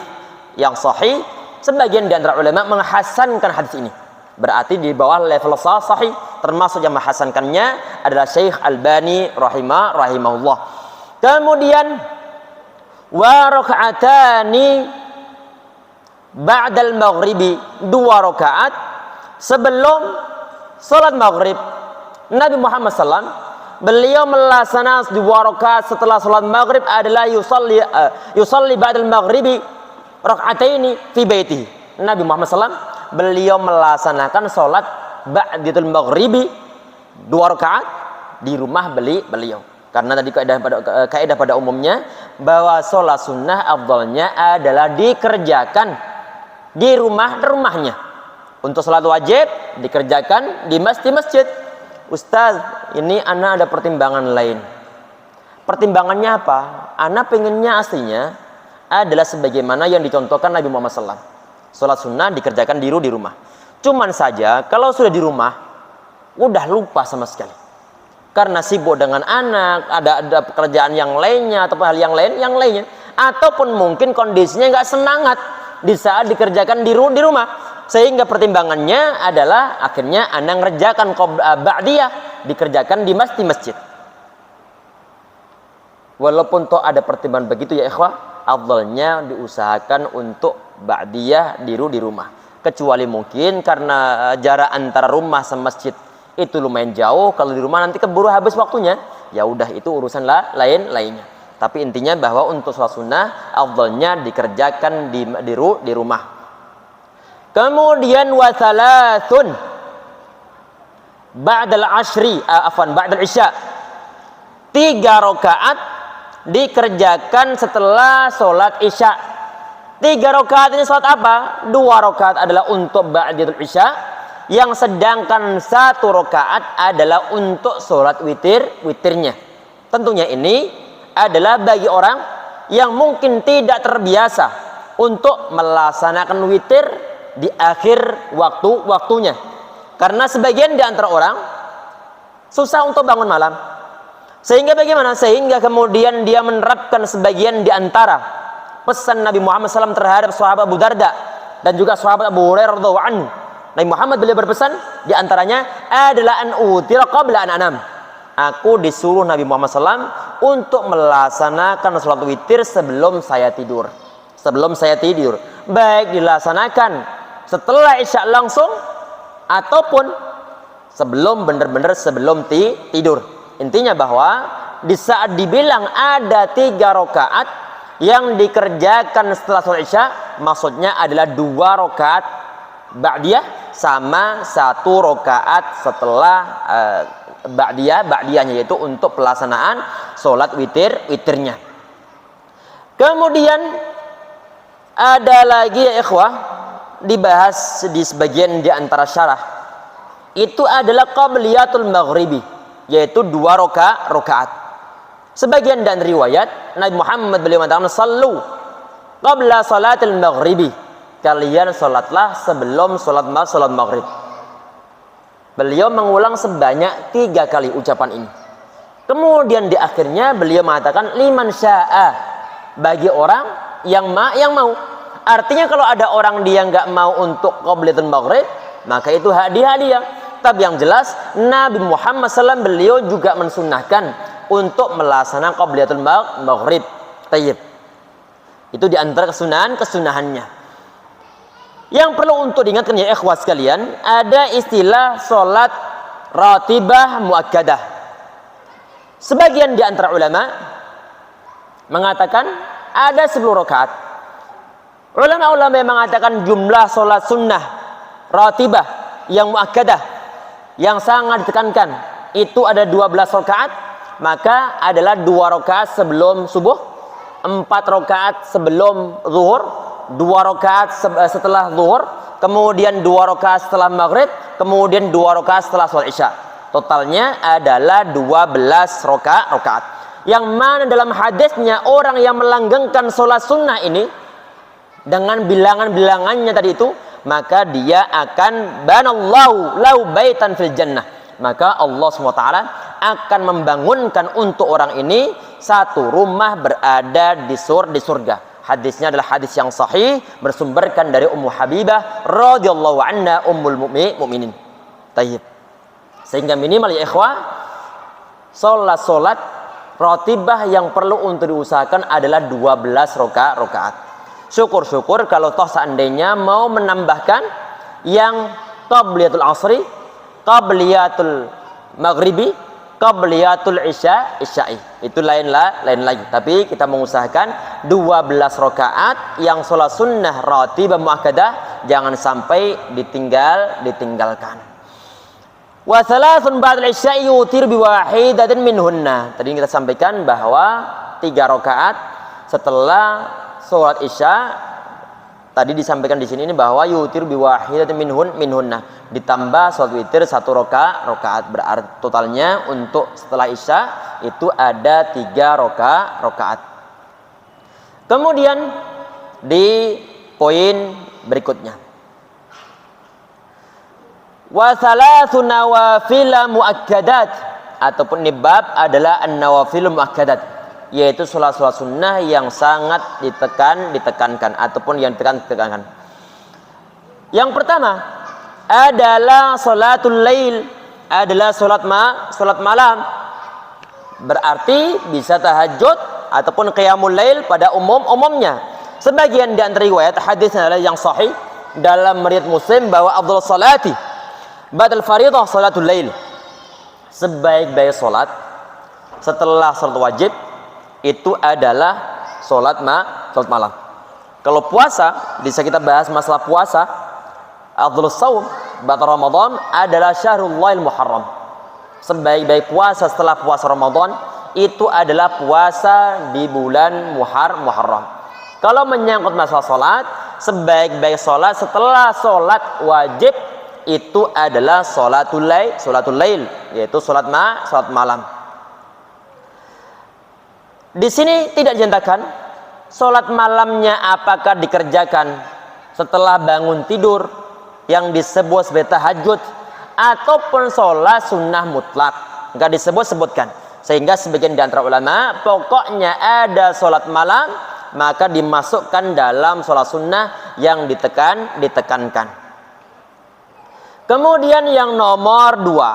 yang sahih. Sebagian di antara ulama menghasankan hadis ini, berarti di bawah level sahih. Termasuk yang menghasankannya adalah Syekh Albani rahimahullah. Kemudian wa raka'atani ba'dal maghribi, 2 rakaat sebelum salat maghrib. Nabi Muhammad SAW beliau melaksanakan 2 rakaat setelah salat maghrib adalah yusalli ba'dal maghribi raka'ataini fi baiti. Nabi Muhammad SAW beliau melaksanakan salat ba'datul maghribi 2 rakaat di rumah beliau. Karena tadi kaidah pada umumnya bahwa sholat sunnah afdalnya adalah dikerjakan di rumahnya. Untuk sholat wajib dikerjakan di masjid. Ustaz, ini ana ada pertimbangan lain. Pertimbangannya apa? Ana pengennya aslinya adalah sebagaimana yang dicontohkan Nabi Muhammad SAW. Sholat sunnah dikerjakan di rumah. Cuman saja kalau sudah di rumah udah lupa sama sekali. Karena sibuk dengan anak, ada pekerjaan yang lainnya ataupun hal yang lainnya, ataupun mungkin kondisinya nggak semangat di saat dikerjakan di rumah, sehingga pertimbangannya adalah akhirnya anda ngerjakan ba'diyah, dikerjakan di masjid. Walaupun toh ada pertimbangan begitu ya ikhwah, afdalnya diusahakan untuk ba'diyah di rumah. Kecuali mungkin karena jarak antara rumah sama masjid itu lumayan jauh, kalau di rumah nanti keburu habis waktunya, ya udah itu urusan lainnya. Tapi intinya bahwa untuk sholat sunnah afdalnya dikerjakan di rumah. Kemudian wa thalathun ba'dal isya, 3 rakaat dikerjakan setelah sholat isya. 3 rakaat ini sholat apa? 2 rakaat adalah untuk ba'datul isya, yang sedangkan 1 rakaat adalah untuk sholat witirnya. Tentunya ini adalah bagi orang yang mungkin tidak terbiasa untuk melaksanakan witir di akhir waktunya. Karena sebagian di antara orang susah untuk bangun malam. Sehingga bagaimana? Sehingga kemudian dia menerapkan sebagian di antara pesan Nabi Muhammad SAW terhadap sahabat Abu Darda dan juga sahabat Abu Hurairah radhiyallahu anhu, Nabi Muhammad beliau berpesan di antaranya adalah an utira qabla an anam. Aku disuruh Nabi Muhammad SAW untuk melaksanakan sholat witir sebelum saya tidur. Sebelum saya tidur, baik dilaksanakan setelah isya langsung ataupun sebelum benar-benar sebelum tidur. Intinya bahwa di saat dibilang ada 3 rakaat yang dikerjakan setelah sholat isya, maksudnya adalah 2 rakaat ba'diyah sama 1 rakaat setelah ba'diyahnya, yaitu untuk pelaksanaan sholat witirnya. Kemudian ada lagi ya ikhwah, dibahas di sebagian di antara syarah, itu adalah qabliyatul maghribi, yaitu 2 rakaat. Sebagian dan riwayat Nabi Muhammad beliau mengatakan sallu qabla salatil maghribi, kalian salatlah sebelum salat maghrib. Beliau mengulang sebanyak 3 kali ucapan ini. Kemudian di akhirnya beliau mengatakan liman syaa, bagi orang yang mau. Artinya kalau ada orang dia nggak mau untuk qabliyatul maghrib, maka itu hadiah. Tapi yang jelas Nabi Muhammad SAW beliau juga mensunnahkan untuk melaksanakan qabliyatul maghrib. Tayyib. Itu di antara kesunahannya. Yang perlu untuk diingatkan ya ikhwah sekalian, ada istilah salat ratibah muakkadah. Sebagian di antara ulama mengatakan ada 10 rakaat. Ulama-ulama yang mengatakan jumlah salat sunnah ratibah yang muakkadah yang sangat ditekankan itu ada 12 rakaat, maka adalah 2 rakaat sebelum subuh, 4 rakaat sebelum zuhur, 2 rakaat setelah zuhur, kemudian 2 rakaat setelah maghrib, kemudian 2 rakaat setelah sholat isya. Totalnya adalah 12 rakaat. Yang mana dalam hadisnya orang yang melanggengkan sholat sunnah ini dengan bilangan-bilangannya tadi itu, maka dia akan banallahu lau baitan fil jannah. Maka Allah SWT akan membangunkan untuk orang ini satu rumah berada di surga. Hadisnya adalah hadis yang sahih, bersumberkan dari Ummu Habibah radhiyallahu anha ummul mukminin. Tayyib. Sehingga minimal ya ikhwah, salat ratibah yang perlu untuk diusahakan adalah 12 rakaat. Syukur-syukur kalau toh seandainya mau menambahkan yang qabliyatul asri, qabliyatul maghribi, qabliyatul isya'i, itu lain lagi. Tapi kita mengusahakan 12 rakaat yang sholat sunnah ratibah muakkadah, jangan sampai ditinggalkan. Wa thalathun ba'dal isya'i yutir bi wahidatin minhunna. Tadi kita sampaikan bahwa 3 rakaat setelah sholat isya, tadi disampaikan di sini ini bahwa yutir bi wahidatin minhunna, ditambah sholat witir 1 rakaat, berarti totalnya untuk setelah isya itu ada 3 rakaat. Kemudian di poin berikutnya, wa thalathu nawafil muakkadat, ataupun nibab adalah an-nawafil muakkadat, yaitu sholat-sholat sunnah yang sangat ditekankan ataupun yang ditekankan. Yang pertama adalah sholatul lail, adalah sholat malam. Berarti bisa tahajud ataupun qiyamul lail pada umumnya. Sebagian di antara riwayat hadisnya adalah yang sahih dalam riwayat Muslim bahwa afdhalus salati ba'dal fardhah sholatul lail. Sebaik-baik sholat setelah sholat wajib itu adalah sholat malam. Kalau puasa, bisa kita bahas masalah puasa. Afdhalus shaum ba'da Ramadan adalah Syahrullahil Muharram. Sebaik-baik puasa setelah puasa Ramadan itu adalah puasa di bulan Muharram. Kalau menyangkut masalah sholat, sebaik-baik sholat setelah sholat wajib itu adalah sholatul lail, yaitu sholat malam. Di sini tidak dinyatakan sholat malamnya apakah dikerjakan setelah bangun tidur yang disebut sebagai tahajud ataupun sholat sunnah mutlak, enggak disebutkan. Sehingga sebagian di antara ulama pokoknya ada sholat malam maka dimasukkan dalam sholat sunnah yang ditekankan. Kemudian yang nomor dua.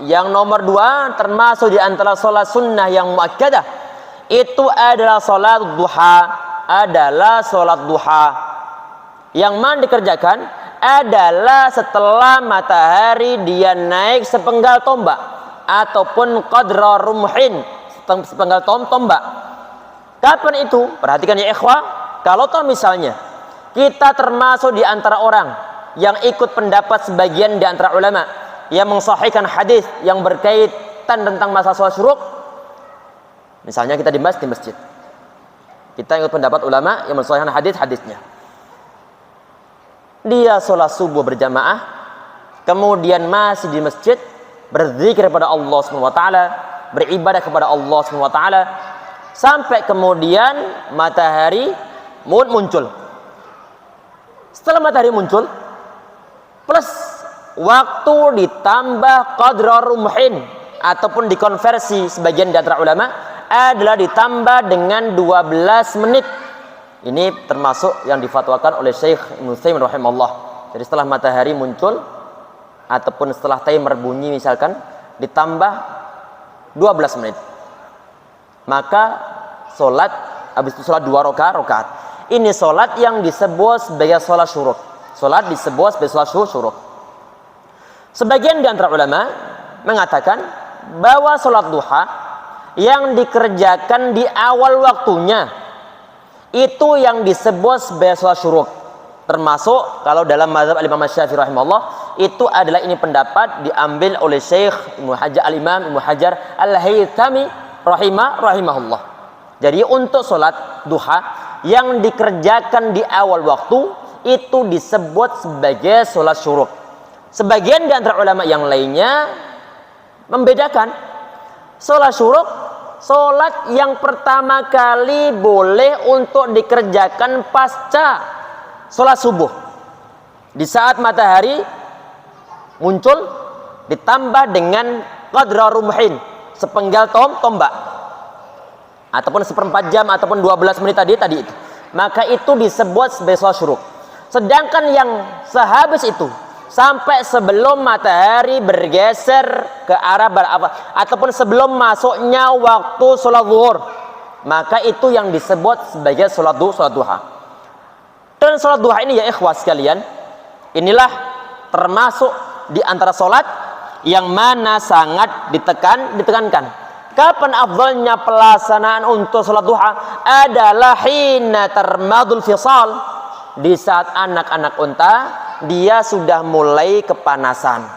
Yang nomor dua termasuk di antara sholat sunnah yang muakkadah. Itu adalah sholat duha. Adalah sholat duha. Yang mana dikerjakan adalah setelah matahari dia naik sepenggal tombak. Ataupun qadra rumhin. Sepenggal tombak. Kapan itu? Perhatikan ya ikhwah. Kalau toh misalnya kita termasuk di antara orang yang ikut pendapat sebagian di antara ulama yang mensahihkan hadis yang berkaitan tentang masalah sholat syuruk. Misalnya kita di masjid, kita ikut pendapat ulama yang mensahihkan hadisnya. Dia sholat subuh berjamaah, kemudian masih di masjid berzikir kepada Allah Subhanahu wa taala, beribadah kepada Allah Subhanahu wa taala, sampai kemudian matahari muncul. Setelah matahari muncul plus waktu ditambah qadra rumhin ataupun dikonversi sebagian di antara ulama adalah ditambah dengan 12 menit. Ini termasuk yang difatwakan oleh Syekh Ibnu Utsaimin rahimahullah. Jadi setelah matahari muncul ataupun setelah timer bunyi misalkan ditambah 12 menit. Maka salat habis itu salat 2 rakaat. Ini salat yang disebut sebagai salat syuruk. Salat disebut sebagai salat syuruk. Sebagian di antara ulama mengatakan bahwa salat duha yang dikerjakan di awal waktunya itu yang disebut sebagai salat syuruk. Termasuk kalau dalam mazhab Imam Syafi'i rahimahullah itu adalah ini pendapat diambil oleh Syekh Al-Imam Ibnu Hajar Al-Haythami rahimahullah. Jadi untuk salat duha yang dikerjakan di awal waktu itu disebut sebagai salat syuruk. Sebagian di antara ulama yang lainnya membedakan salat syuruk, salat yang pertama kali boleh untuk dikerjakan pasca salat subuh. Di saat matahari muncul ditambah dengan qadra rumhin, sepenggal tombak, ataupun seperempat jam ataupun 12 menit tadi itu, maka itu disebut sebagai salat syuruk. Sedangkan yang sehabis itu sampai sebelum matahari bergeser ke arah barat ataupun sebelum masuknya waktu sholat zuhur, maka itu yang disebut sebagai sholat duha. Dan sholat duha ini ya ikhwah sekalian, inilah termasuk di antara sholat yang mana sangat ditekankan. Kapan afdalnya pelaksanaan untuk sholat duha? Adalah hina tarmadul fisal, di saat anak-anak unta dia sudah mulai kepanasan.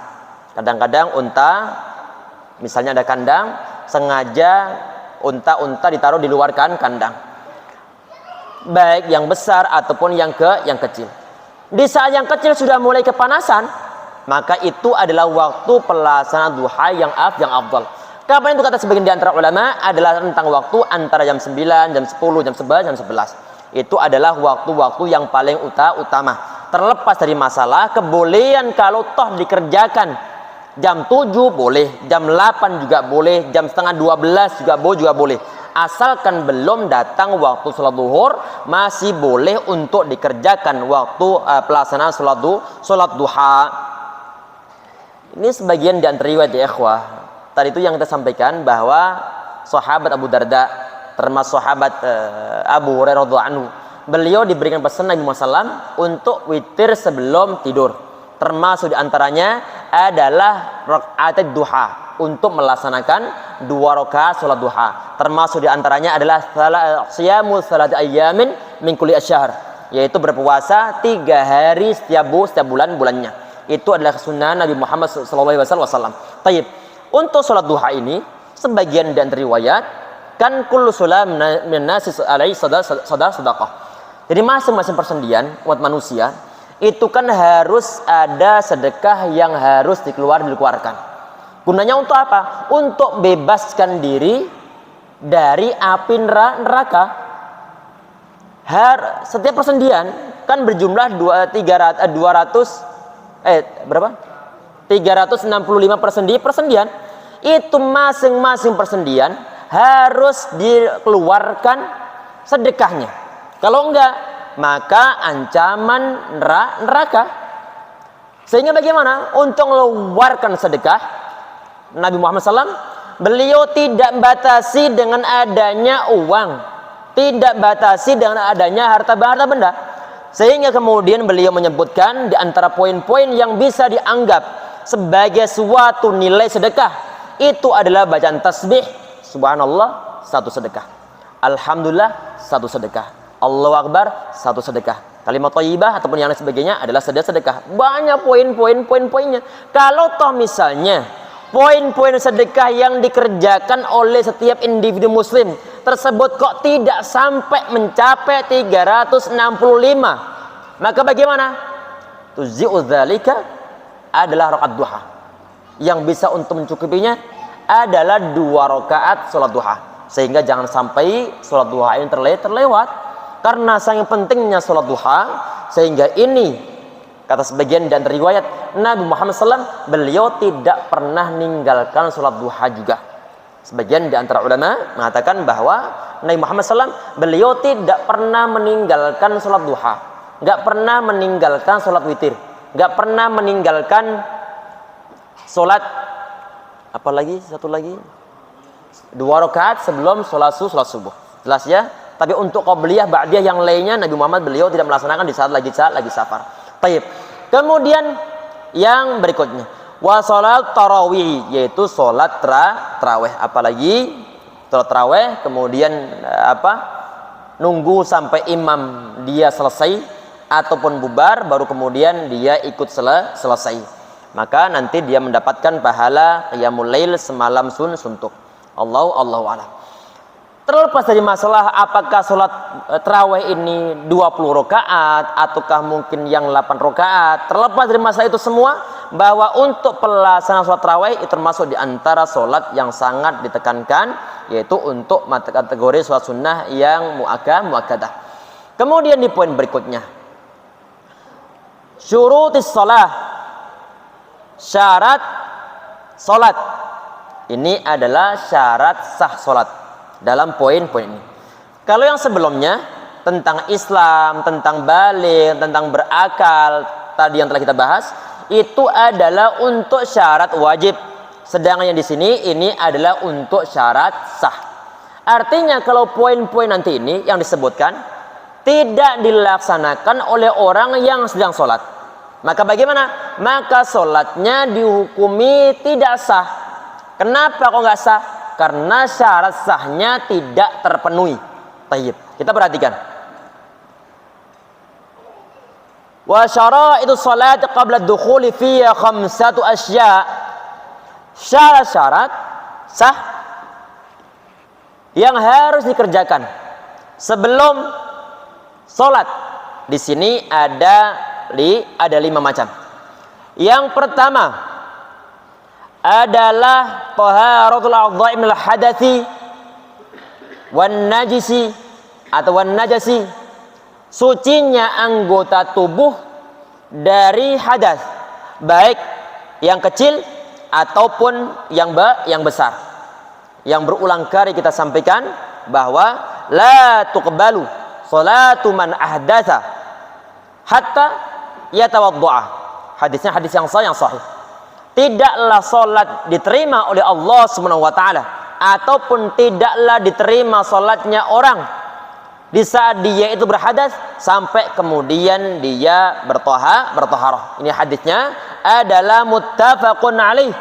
Kadang-kadang unta, misalnya ada kandang, sengaja unta-unta ditaruh di luar kandang, baik yang besar ataupun yang kecil. Di saat yang kecil sudah mulai kepanasan, maka itu adalah waktu pelaksanaan duha yang afdal. Kapan itu kata sebagian di antara ulama adalah tentang waktu antara jam 9, jam 10, jam 11, jam 11. Itu adalah waktu-waktu yang paling utama. Terlepas dari masalah kebolehan kalau toh dikerjakan jam 7 boleh, jam 8 juga boleh, jam setengah 12 juga boleh. Asalkan belum datang waktu sholat zuhur, masih boleh untuk dikerjakan waktu pelaksanaan sholat duha. Ini sebagian di antara riwayat ya ikhwah. Tadi itu yang kita sampaikan bahwa sahabat Abu Darda termasuk sahabat Abu Hurairah radhiyallahu anhu, beliau diberikan pesan Nabi Muhammad untuk witir sebelum tidur. Termasuk diantaranya adalah rakaat duha, untuk melaksanakan 2 rakaat salat duha. Termasuk diantaranya adalah siyamu salat ayyamin min kulli asyahr, yaitu berpuasa 3 hari setiap bulannya. Itu adalah kesunahan Nabi Muhammad SAW. Taib. Untuk salat duha ini sebagian dan riwayat kan kullu salam min nasi alaihi sadaqah. Jadi masing-masing persendian umat manusia itu kan harus ada sedekah yang harus dikeluarkan. Gunanya untuk apa? Untuk bebaskan diri dari api neraka. Setiap persendian kan berjumlah 365 persendian. Itu masing-masing persendian harus dikeluarkan sedekahnya. Kalau enggak, maka ancaman neraka. Sehingga bagaimana? Untuk mengeluarkan sedekah, Nabi Muhammad SAW, beliau tidak batasi dengan adanya uang, tidak batasi dengan adanya harta benda. Sehingga kemudian beliau menyebutkan di antara poin-poin yang bisa dianggap sebagai suatu nilai sedekah, itu adalah bacaan tasbih, subhanallah, satu sedekah. Alhamdulillah, satu sedekah. Allahu Akbar, satu sedekah. Kalimat thayyibah ataupun yang lain sebagainya adalah sedekah. Banyak poinnya. Kalau toh misalnya poin-poin sedekah yang dikerjakan oleh setiap individu muslim tersebut kok tidak sampai mencapai 365, maka bagaimana? Tuzi'u dzalika adalah rakaat duha. Yang bisa untuk mencukupinya adalah 2 rakaat salat duha. Sehingga jangan sampai salat duha ini terlewat, karena sangat pentingnya salat duha. Sehingga ini, kata sebagian dan riwayat, Nabi Muhammad SAW, beliau tidak pernah meninggalkan sholat duha juga. Sebagian di antara ulama mengatakan bahwa Nabi Muhammad SAW, beliau tidak pernah meninggalkan sholat duha, nggak pernah meninggalkan sholat witir, nggak pernah meninggalkan sholat satu lagi 2 rakaat sebelum sholat subuh. Jelas ya? Tapi untuk qabliyah, ba'diyah yang lainnya Nabi Muhammad beliau tidak melaksanakan di saat lagi safar. Taib. Kemudian yang berikutnya, wa salat tarawih, yaitu salat tarawih. Apalagi salat tarawih kemudian nunggu sampai imam dia selesai ataupun bubar baru kemudian dia ikut selesai. Maka nanti dia mendapatkan pahala qiyamul lail semalam suntuk. Allahu a'lam. Terlepas dari masalah apakah sholat tarawih ini 20 rakaat ataukah mungkin yang 8 rakaat, terlepas dari masalah itu semua, bahwa untuk pelaksanaan sholat tarawih itu termasuk di antara sholat yang sangat ditekankan, yaitu untuk kategori sholat sunnah yang muakkadah. Kemudian di poin berikutnya, syurutis sholat, syarat sholat. Ini adalah syarat sah sholat. Dalam poin-poin ini, kalau yang sebelumnya tentang Islam, tentang balik, tentang berakal, tadi yang telah kita bahas, itu adalah untuk syarat wajib. Sedangkan yang di sini ini adalah untuk syarat sah. Artinya kalau poin-poin nanti ini yang disebutkan tidak dilaksanakan oleh orang yang sedang sholat, maka bagaimana? Maka sholatnya dihukumi tidak sah. Kenapa kok nggak sah? Karena syarat sahnya tidak terpenuhi. Tayyib. Kita perhatikan. Wa syaraitu shalat qabla ad-dukhuli fiha 5 asya'. Syarat-syarat sah yang harus dikerjakan sebelum salat. Di sini ada 5 macam. Yang pertama adalah taharatul a'dha'i minal hadathi wan najisi atau wan najasi, sucinya anggota tubuh dari hadas, baik yang kecil ataupun yang besar. Yang berulang kali kita sampaikan bahwa la tuqbalu salatu man ahdatha hatta yatawaddu'a. Hadisnya hadis yang sahih. Tidaklah salat diterima oleh Allah Subhanahu wa taala ataupun tidaklah diterima salatnya orang di saat dia itu berhadas sampai kemudian dia bertaharah. Ini hadisnya adalah muttafaqun alaih.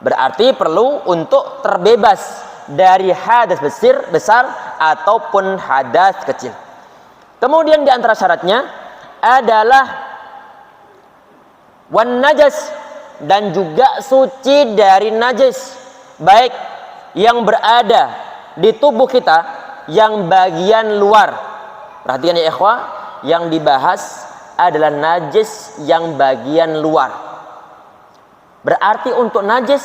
Berarti perlu untuk terbebas dari hadas besar ataupun hadas kecil. Kemudian di antara syaratnya adalah wan najas, dan juga suci dari najis, baik yang berada di tubuh kita yang bagian luar. Perhatikan ya ikhwah, yang dibahas adalah najis yang bagian luar. Berarti untuk najis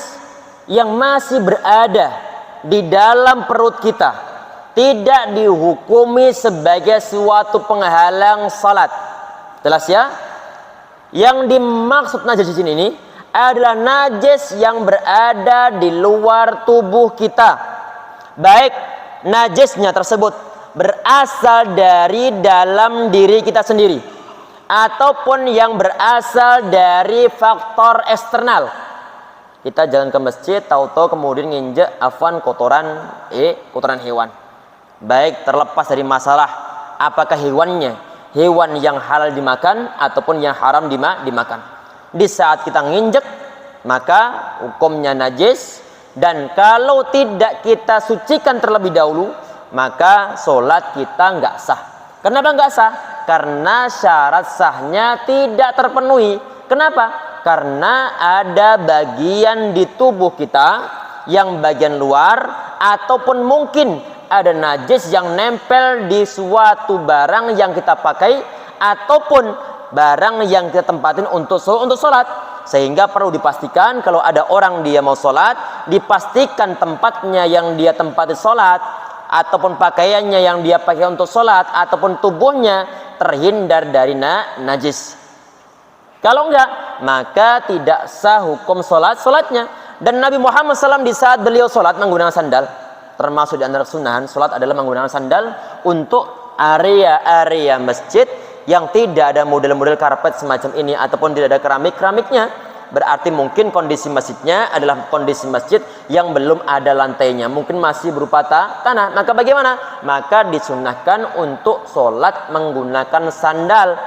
yang masih berada di dalam perut kita tidak dihukumi sebagai suatu penghalang salat. Jelas ya? Yang dimaksud najis di sini ini adalah najis yang berada di luar tubuh kita, baik najisnya tersebut berasal dari dalam diri kita sendiri ataupun yang berasal dari faktor eksternal. Kita jalan ke masjid, tahu-tahu kemudian nginjek kotoran hewan. Baik terlepas dari masalah apakah hewannya hewan yang halal dimakan ataupun yang haram dimakan. Di saat kita nginjek, maka hukumnya najis, dan kalau tidak kita sucikan terlebih dahulu, maka sholat kita nggak sah. Kenapa nggak sah? Karena syarat sahnya tidak terpenuhi. Kenapa? Karena ada bagian di tubuh kita yang bagian luar, ataupun mungkin ada najis yang nempel di suatu barang yang kita pakai, ataupun barang yang kita tempatin untuk sholat. Sehingga perlu dipastikan kalau ada orang dia mau sholat, dipastikan tempatnya yang dia tempati sholat, ataupun pakaiannya yang dia pakai untuk sholat, ataupun tubuhnya terhindar dari najis. Kalau enggak, maka tidak sah hukum sholatnya. Dan Nabi Muhammad SAW di saat beliau sholat menggunakan sandal, termasuk di antara sunnah sholat adalah menggunakan sandal untuk area-area masjid yang tidak ada model-model karpet semacam ini, ataupun tidak ada keramiknya. Berarti mungkin kondisi masjidnya adalah kondisi masjid yang belum ada lantainya, mungkin masih berupa tanah. Maka bagaimana? Maka disunnahkan untuk sholat menggunakan sandal.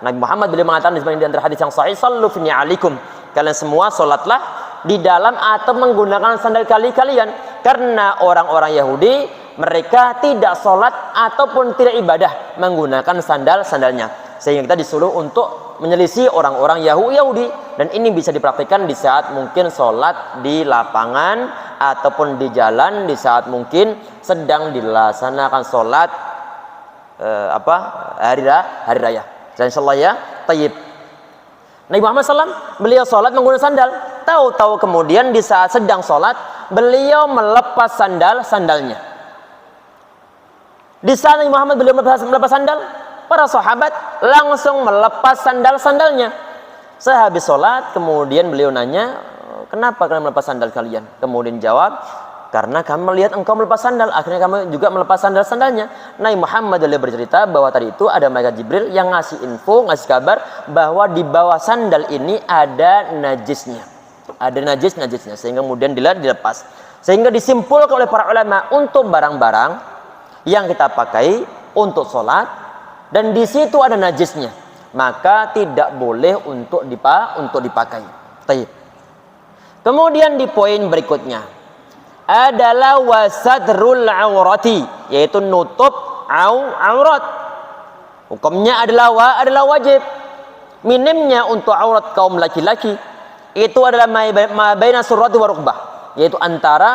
Nabi Muhammad beliau mengatakan di antara hadis yang sahih, sallu fi ni'alikum, kalian semua sholatlah di dalam atau menggunakan sandal kalian. Karena orang-orang Yahudi, mereka tidak sholat ataupun tidak ibadah menggunakan sandalnya, sehingga kita disuruh untuk menyelisih orang-orang Yahudi. Dan ini bisa dipraktikkan di saat mungkin sholat di lapangan ataupun di jalan, di saat mungkin sedang dilaksanakan sholat hari raya. Insyaallah ya, tayyib. Nabi Muhammad SAW beliau sholat menggunakan sandal. Tahu-tahu kemudian di saat sedang sholat beliau melepas sandalnya. Di saat Nabi Muhammad beliau melepas sandal, para sahabat langsung melepas sandalnya. Sehabis sholat kemudian beliau nanya, kenapa kalian melepas sandal kalian? Kemudian jawab, karena kami melihat engkau melepas sandal, akhirnya kami juga melepas sandalnya. Nabi Muhammad beliau bercerita bahwa tadi itu ada malaikat Jibril yang ngasih info, ngasih kabar bahwa di bawah sandal ini ada najisnya, sehingga kemudian dilepas. Sehingga disimpulkan oleh para ulama, untuk barang-barang yang kita pakai untuk sholat dan di situ ada najisnya, maka tidak boleh untuk dipakai. Taib. Kemudian di poin berikutnya adalah wasadrul aurati, yaitu nutup aurat. Hukumnya adalah wajib. Minimnya untuk aurat kaum laki-laki itu adalah ma baina surrati wa rukbah, yaitu antara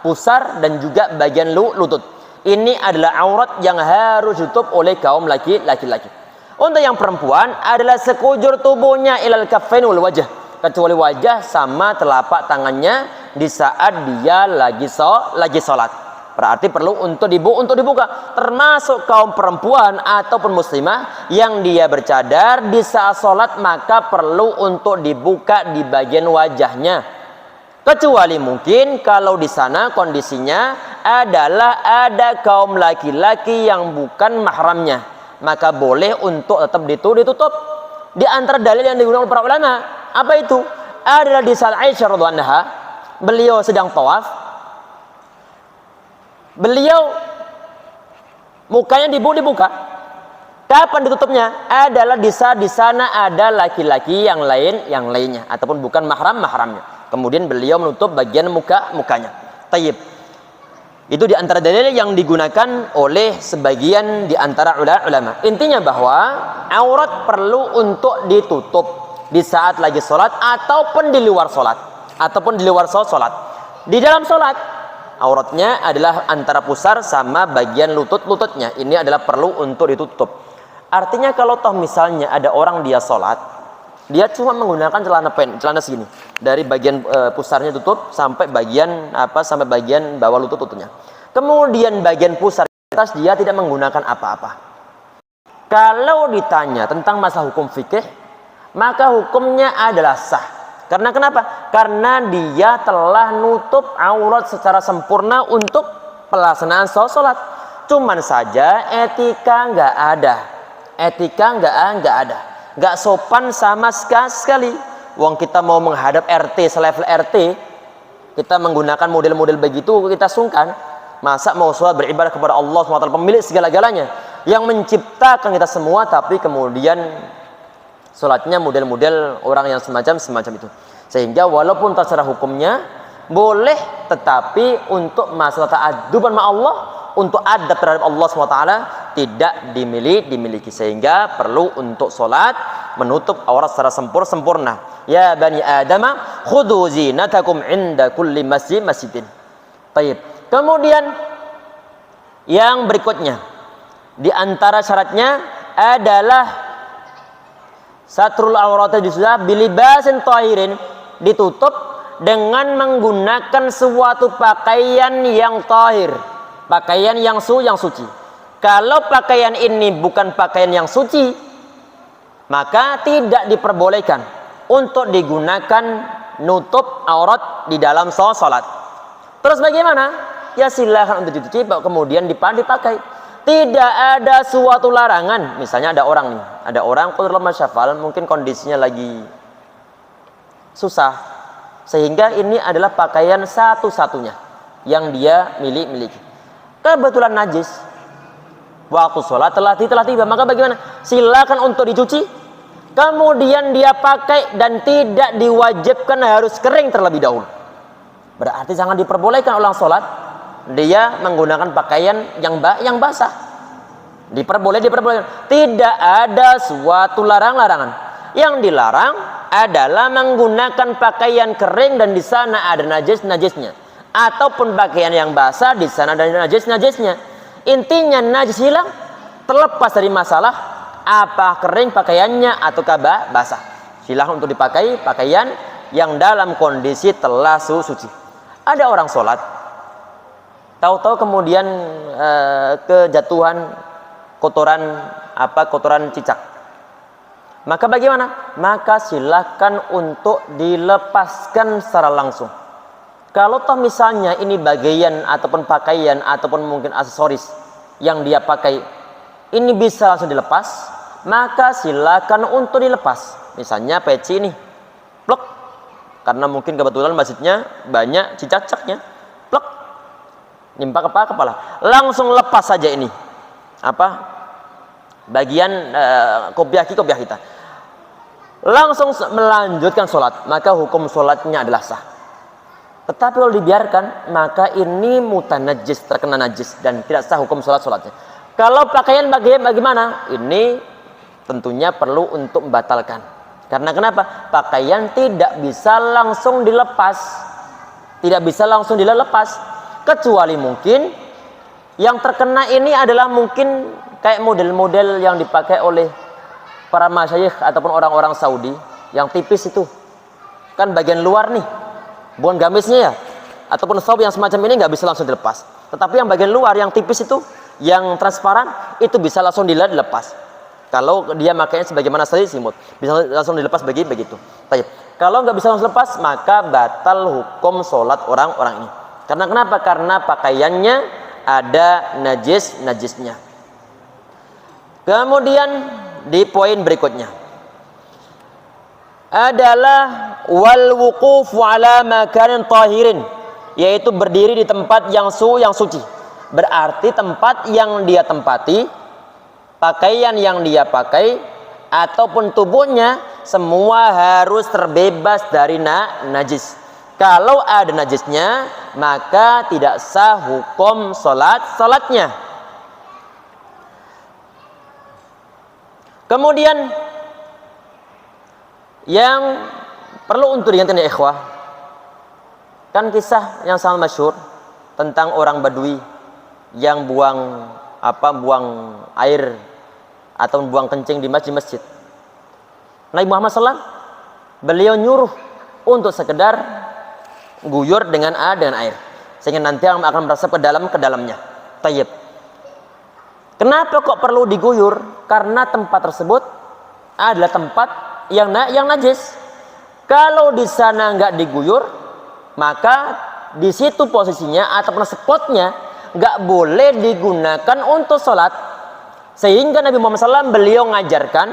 pusar dan juga bagian lutut. Ini adalah aurat yang harus ditutup oleh kaum laki-laki. Untuk yang perempuan adalah sekujur tubuhnya ilal kaffain wal wajh, kecuali wajah sama telapak tangannya di saat dia lagi sholat. Berarti perlu untuk dibuka. Termasuk kaum perempuan ataupun muslimah yang dia bercadar di saat sholat, maka perlu untuk dibuka di bagian wajahnya. Kecuali mungkin kalau di sana kondisinya adalah ada kaum laki-laki yang bukan mahramnya, maka boleh untuk tetap ditutup. Di antara dalil yang digunakan para ulama apa itu? Adalah di saat Aisyah radhiyallahu anha, beliau sedang tawaf, beliau mukanya dibuka. Kapan ditutupnya? Adalah di saat di sana ada laki-laki yang lainnya ataupun bukan mahramnya. Kemudian beliau menutup bagian mukanya. Tayyib. Itu di antara dalil yang digunakan oleh sebagian di antara ulama. Intinya bahwa aurat perlu untuk ditutup di saat lagi sholat ataupun di luar sholat. Di dalam sholat, auratnya adalah antara pusar sama bagian lututnya. Ini adalah perlu untuk ditutup. Artinya kalau toh misalnya ada orang dia sholat, dia cuma menggunakan celana segini, dari bagian pusarnya tutup sampai bagian bawah lututnya. Kemudian bagian pusar atas dia tidak menggunakan apa-apa. Kalau ditanya tentang masalah hukum fikih, maka hukumnya adalah sah. Karena kenapa? Karena dia telah nutup aurat secara sempurna untuk pelaksanaan sholat. Cuman saja etika nggak ada. nggak sopan sama sekali. Wong kita mau menghadap RT selevel RT, kita menggunakan model-model begitu, kita sungkan. Masa mau sholat beribadah kepada Allah SWT, pemilik segala-galanya, yang menciptakan kita semua, tapi kemudian sholatnya model-model orang yang semacam itu. Sehingga walaupun terserah hukumnya boleh, tetapi untuk masalah ta'adduban ma Allah, untuk adab terhadap Allah SWT tidak dimiliki. Sehingga perlu untuk sholat menutup aurat secara sempurna. Ya bani Adama khudhu zinatakum inda kulli masjidin. Baik. Kemudian yang berikutnya, di antara syaratnya adalah satrul aurat juga bilibasin tahirin, ditutup dengan menggunakan suatu pakaian yang tahir, pakaian yang suci. Kalau pakaian ini bukan pakaian yang suci, maka tidak diperbolehkan untuk digunakan nutup aurat di dalam sholat. Terus bagaimana? Ya silahkan untuk dicuci, kemudian dipakai. Tidak ada suatu larangan. Misalnya ada orang qadarullah masyafal, mungkin kondisinya lagi susah, sehingga ini adalah pakaian satu-satunya yang dia miliki. Kebetulan najis, waktu sholat telah tiba, maka bagaimana? Silakan untuk dicuci, kemudian dia pakai, dan tidak diwajibkan harus kering terlebih dahulu. Berarti jangan diperbolehkan orang sholat dia menggunakan pakaian yang basah. Diperbolehkan. Tidak ada suatu larangan. Yang dilarang adalah menggunakan pakaian kering dan di sana ada najisnya, ataupun pakaian yang basah di sana ada najisnya. Intinya najis hilang, terlepas dari masalah apa kering pakaiannya ataukah basah. Silahkan untuk dipakai pakaian yang dalam kondisi telah suci. Ada orang sholat, tahu-tahu kemudian kejatuhan kotoran cicak. Maka bagaimana? Maka silakan untuk dilepaskan secara langsung. Kalau toh misalnya ini bagian ataupun pakaian ataupun mungkin aksesoris yang dia pakai, ini bisa langsung dilepas, maka silakan untuk dilepas. Misalnya peci ini, plek, karena mungkin kebetulan masjidnya banyak cicak-cicaknya, plek, nimpa kepala, langsung lepas saja ini bagian kopiah kita, langsung melanjutkan sholat, maka hukum sholatnya adalah sah. Tetapi kalau dibiarkan, maka ini mutanajis, terkena najis, dan tidak sah hukum sholatnya. Kalau pakaian bagaimana? Ini tentunya perlu untuk membatalkan. Karena kenapa? Pakaian tidak bisa langsung dilepas, kecuali mungkin yang terkena ini adalah mungkin kayak model-model yang dipakai oleh para masyayikh ataupun orang-orang Saudi yang tipis itu, kan bagian luar nih, bukan gamisnya ya, ataupun saub yang semacam ini nggak bisa langsung dilepas. Tetapi yang bagian luar yang tipis itu, yang transparan, itu bisa langsung dilepas. Kalau dia makanya sebagaimana selimut, bisa langsung dilepas begitu. Baik. Kalau nggak bisa langsung lepas, maka batal hukum sholat orang-orang ini. Karena kenapa? Karena pakaiannya ada najisnya. Kemudian di poin berikutnya adalah wal wuqufu ala makanin tahirin, yaitu berdiri di tempat yang suci. Berarti tempat yang dia tempati, pakaian yang dia pakai, ataupun tubuhnya, semua harus terbebas dari najis. Kalau ada najisnya, maka tidak sah hukum salatnya. Kemudian yang perlu untuk diingatkan ya ikhwah, kan kisah yang sangat masyhur tentang orang Badui yang buang air atau buang kencing di masjid. Nabi Muhammad SAW, beliau nyuruh untuk sekedar guyur dengan air, sehingga nanti akan meresap ke dalamnya. Tayyib. Kenapa kok perlu diguyur? Karena tempat tersebut adalah tempat yang najis. Kalau di sana nggak diguyur, maka di situ posisinya ataupun spotnya nggak boleh digunakan untuk sholat. Sehingga Nabi Muhammad SAW beliau ngajarkan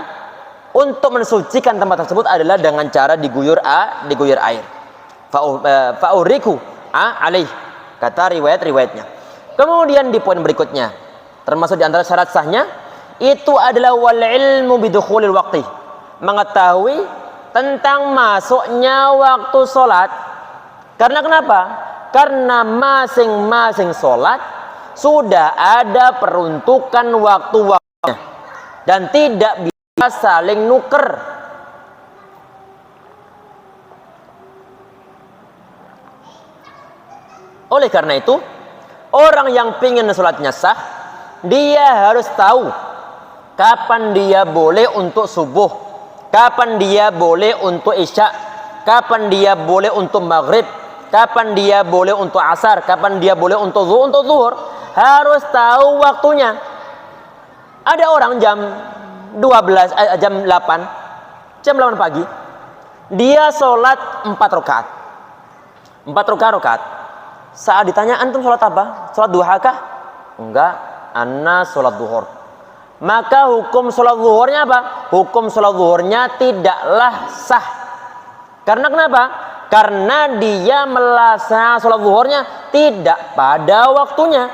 untuk mensucikan tempat tersebut adalah dengan cara diguyur air. Fa'uriku alaih, kata riwayatnya. Kemudian di poin berikutnya, termasuk di antara syarat sahnya itu adalah wal ilmu bidukhulil waqti, mengetahui tentang masuknya waktu sholat. Karena kenapa? Karena masing-masing sholat sudah ada peruntukan waktu-waktunya dan tidak bisa saling nuker. Oleh karena itu, orang yang ingin sholatnya sah, dia harus tahu kapan dia boleh untuk subuh, kapan dia boleh untuk isya, kapan dia boleh untuk maghrib, kapan dia boleh untuk asar, kapan dia boleh untuk zuhur. Harus tahu waktunya. Ada orang jam 8 pagi, dia sholat 4 rakaat. 4 rakaat. Saat ditanya, antum sholat apa? Sholat duha kah? Enggak, ana sholat zuhur. Maka hukum sholat zuhurnya apa? Hukum sholat zuhurnya tidaklah sah. Karena kenapa? Karena dia melaksanakan sholat zuhurnya tidak pada waktunya.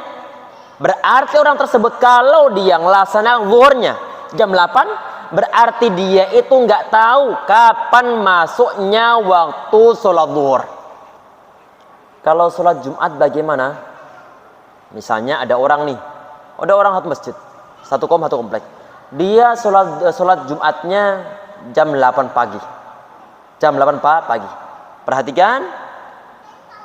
Berarti orang tersebut kalau dia melaksanakan zuhurnya jam 8, berarti dia itu nggak tahu kapan masuknya waktu sholat zuhur. Kalau sholat Jumat bagaimana? Misalnya ada orang satu masjid, satu komplek. Dia sholat Jumatnya jam 8 pagi. Jam 8 pagi. Perhatikan,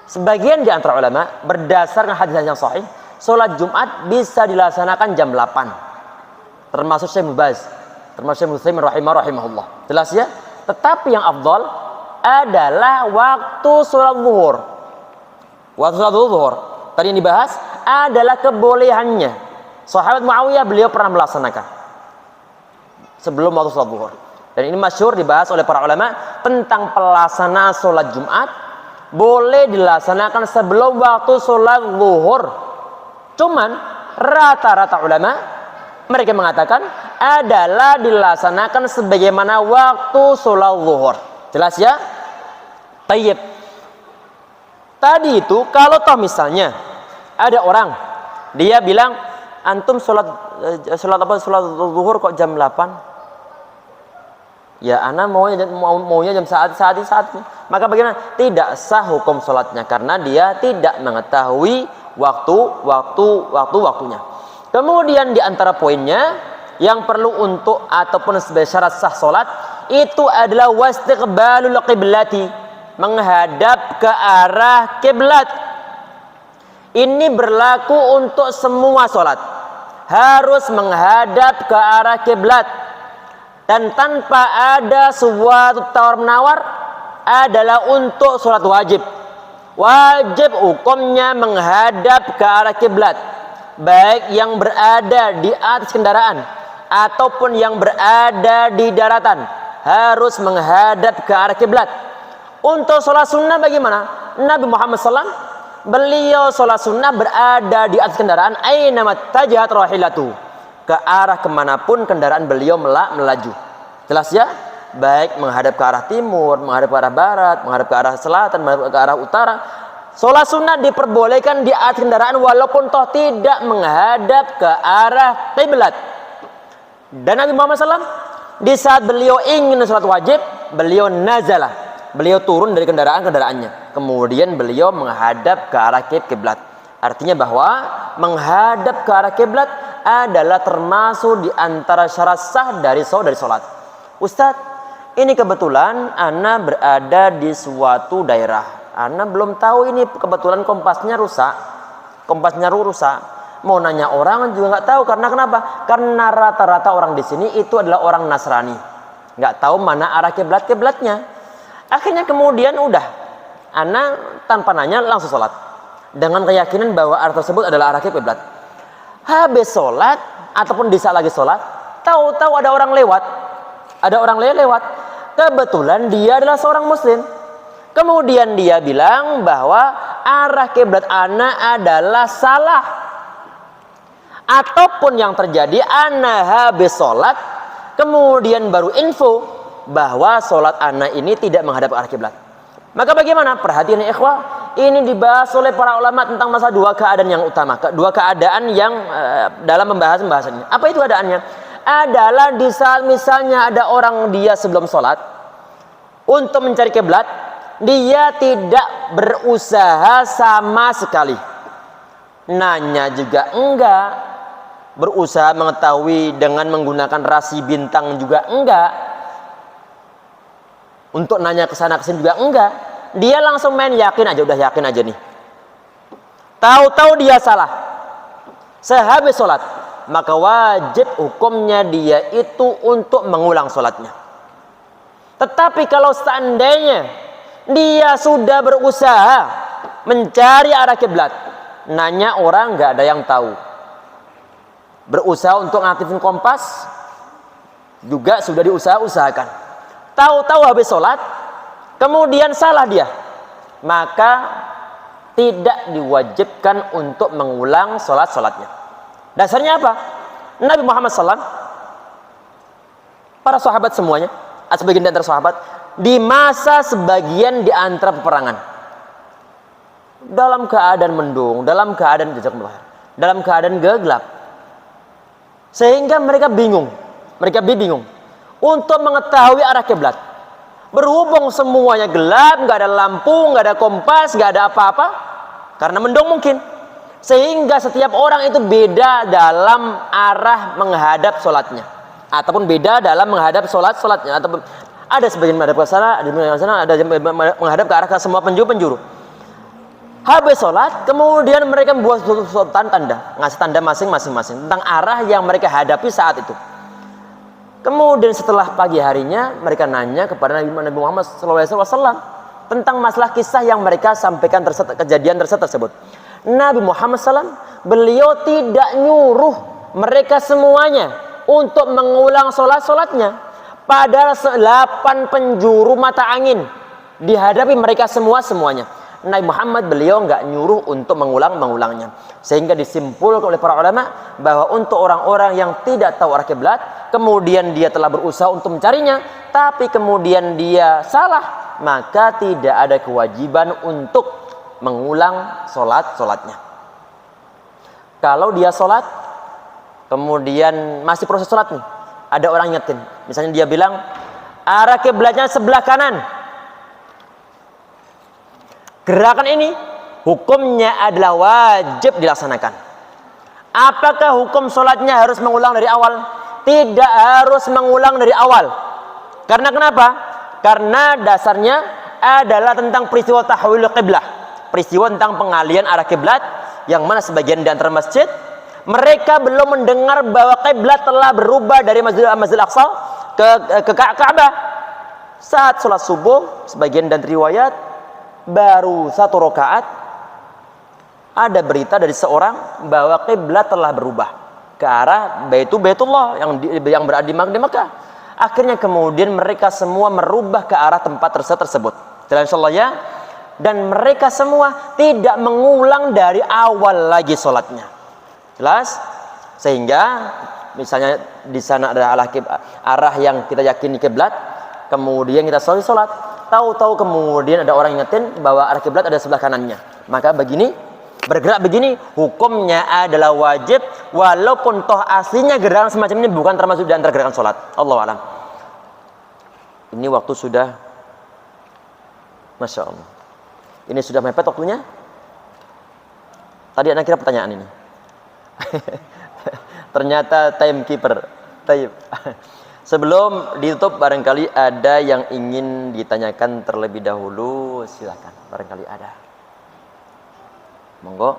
sebagian di antara ulama berdasarkan hadis yang sahih, sholat Jumat bisa dilaksanakan jam 8. Termasuk Syekh Mubaz, termasuk Syekh Muslim rahimahullah. Jelas ya? Tetapi yang afdal adalah waktu sholat zuhur. Waktu sholat zuhur tadi yang dibahas adalah kebolehannya. Sahabat Muawiyah beliau pernah melaksanakan sebelum waktu sholat zuhur. Dan ini masyhur dibahas oleh para ulama tentang pelaksanaan sholat Jumat boleh dilaksanakan sebelum waktu sholat zuhur. Cuman rata-rata ulama mereka mengatakan adalah dilaksanakan sebagaimana waktu sholat zuhur. Jelas ya? Tayyib. Tadi itu kalau toh misalnya ada orang dia bilang antum sholat zuhur kok jam 8? Ya ana maunya jam saat ini. Maka bagaimana? Tidak sah hukum sholatnya karena dia tidak mengetahui waktunya. Kemudian di antara poinnya yang perlu untuk ataupun sebagai syarat sah sholat itu adalah wastiqbalul qiblati, menghadap ke arah kiblat. Ini berlaku untuk semua sholat, harus menghadap ke arah kiblat. Dan tanpa ada suatu tawar menawar adalah untuk sholat wajib. Wajib hukumnya menghadap ke arah kiblat, baik yang berada di atas kendaraan ataupun yang berada di daratan, harus menghadap ke arah kiblat. Untuk sholat sunnah bagaimana? Nabi Muhammad SAW beliau sholat sunnah berada di atas kendaraan, ainamat tajahat rahilatu, ke arah kemanapun kendaraan beliau melaju. Jelas ya? Baik menghadap ke arah timur, menghadap ke arah barat, menghadap ke arah selatan, menghadap ke arah utara. Sholat sunnah diperbolehkan di atas kendaraan walaupun toh tidak menghadap ke arah kiblat. Dan Nabi Muhammad SAW di saat beliau ingin sholat wajib, beliau nazalah, beliau turun dari kendaraannya, kemudian beliau menghadap ke arah kiblat. Artinya bahwa menghadap ke arah kiblat adalah termasuk di antara syarat sah dari sholat. Ustadz, ini kebetulan ana berada di suatu daerah, ana belum tahu ini kebetulan kompasnya rusak. Mau nanya orang juga nggak tahu. Karena kenapa? Karena rata-rata orang di sini itu adalah orang Nasrani, nggak tahu mana arah kiblatnya. Akhirnya kemudian udah, ana tanpa nanya langsung sholat dengan keyakinan bahwa arah tersebut adalah arah kiblat. Habis sholat ataupun di saat lagi sholat, tahu-tahu ada orang lewat. Kebetulan dia adalah seorang muslim. Kemudian dia bilang bahwa arah kiblat ana adalah salah. Ataupun yang terjadi ana habis sholat kemudian baru info bahwa sholat anak ini tidak menghadap ke arah kiblat. Maka bagaimana? Perhatian ya ikhwah, ini dibahas oleh para ulama tentang masa dua keadaan yang utama, dua keadaan yang dalam membahas pembahasan ini. Apa itu keadaannya? Adalah di saat misalnya ada orang dia sebelum sholat untuk mencari kiblat, dia tidak berusaha sama sekali, nanya juga enggak, berusaha mengetahui dengan menggunakan rasi bintang juga enggak, untuk nanya ke sana kesini juga enggak. Dia langsung main yakin aja, udah yakin aja nih. Tahu-tahu dia salah sehabis sholat, maka wajib hukumnya dia itu untuk mengulang sholatnya. Tetapi kalau seandainya dia sudah berusaha mencari arah kiblat, nanya orang nggak ada yang tahu, berusaha untuk ngaktifin kompas juga sudah diusahakan, tahu-tahu habis sholat kemudian salah dia, maka tidak diwajibkan untuk mengulang sholatnya. Dasarnya apa? Nabi Muhammad SAW, para sahabat semuanya, sebagian di antara sahabat, di masa sebagian di antara peperangan, dalam keadaan mendung, dalam keadaan gelap, sehingga mereka bingung untuk mengetahui arah kiblat. Berhubung semuanya gelap, nggak ada lampu, nggak ada kompas, nggak ada apa-apa, karena mendung mungkin, sehingga setiap orang itu beda dalam arah menghadap sholatnya, ataupun beda dalam menghadap sholatnya, ataupun ada sebagian menghadap ke sana, ada yang menghadap ke arah ke semua penjuru. Habis sholat, kemudian mereka membuat suatu tanda, ngasih tanda masing-masing tentang arah yang mereka hadapi saat itu. Kemudian setelah pagi harinya mereka nanya kepada Nabi Muhammad SAW tentang masalah kisah yang mereka sampaikan kejadian tersebut. Nabi Muhammad SAW, beliau tidak nyuruh mereka semuanya untuk mengulang sholatnya. Padahal 8 penjuru mata angin dihadapi mereka semuanya. Nabi Muhammad beliau nggak nyuruh untuk mengulangnya, sehingga disimpulkan oleh para ulama bahwa untuk orang-orang yang tidak tahu arah kiblat, kemudian dia telah berusaha untuk mencarinya, tapi kemudian dia salah, maka tidak ada kewajiban untuk mengulang sholatnya. Kalau dia sholat, kemudian masih proses sholat nih, ada orang ingetin, misalnya dia bilang arah kiblatnya sebelah kanan. Gerakan ini hukumnya adalah wajib dilaksanakan. Apakah hukum sholatnya harus mengulang dari awal? Tidak harus mengulang dari awal. Karena kenapa? Karena dasarnya adalah tentang peristiwa tahwil qiblah, peristiwa tentang pengalian arah kiblat, yang mana sebagian di antara masjid mereka belum mendengar bahwa kiblat telah berubah dari Masjidil Aqsa ke Ka'bah. Saat sholat subuh, sebagian dan riwayat baru 1 rakaat ada berita dari seorang bahwa kiblat telah berubah ke arah Baitullah yang berada di Makkah. Akhirnya kemudian mereka semua merubah ke arah tempat tersebut. Insyaallah ya. Dan mereka semua tidak mengulang dari awal lagi sholatnya. Jelas? Sehingga misalnya di sana ada arah yang kita yakini kiblat, kemudian kita sholat, tahu-tahu kemudian ada orang ingetin bahwa arah kiblat ada sebelah kanannya, maka bergerak begini hukumnya adalah wajib, walaupun toh aslinya gerakan semacam ini bukan termasuk di antara gerakan sholat. Allahu a'lam. Ini waktu sudah, Masya Allah, ini sudah mepet waktunya. Tadi anak kira pertanyaan ini ternyata timekeeper. Sebelum ditutup, barangkali ada yang ingin ditanyakan terlebih dahulu, silakan, barangkali ada. Monggo.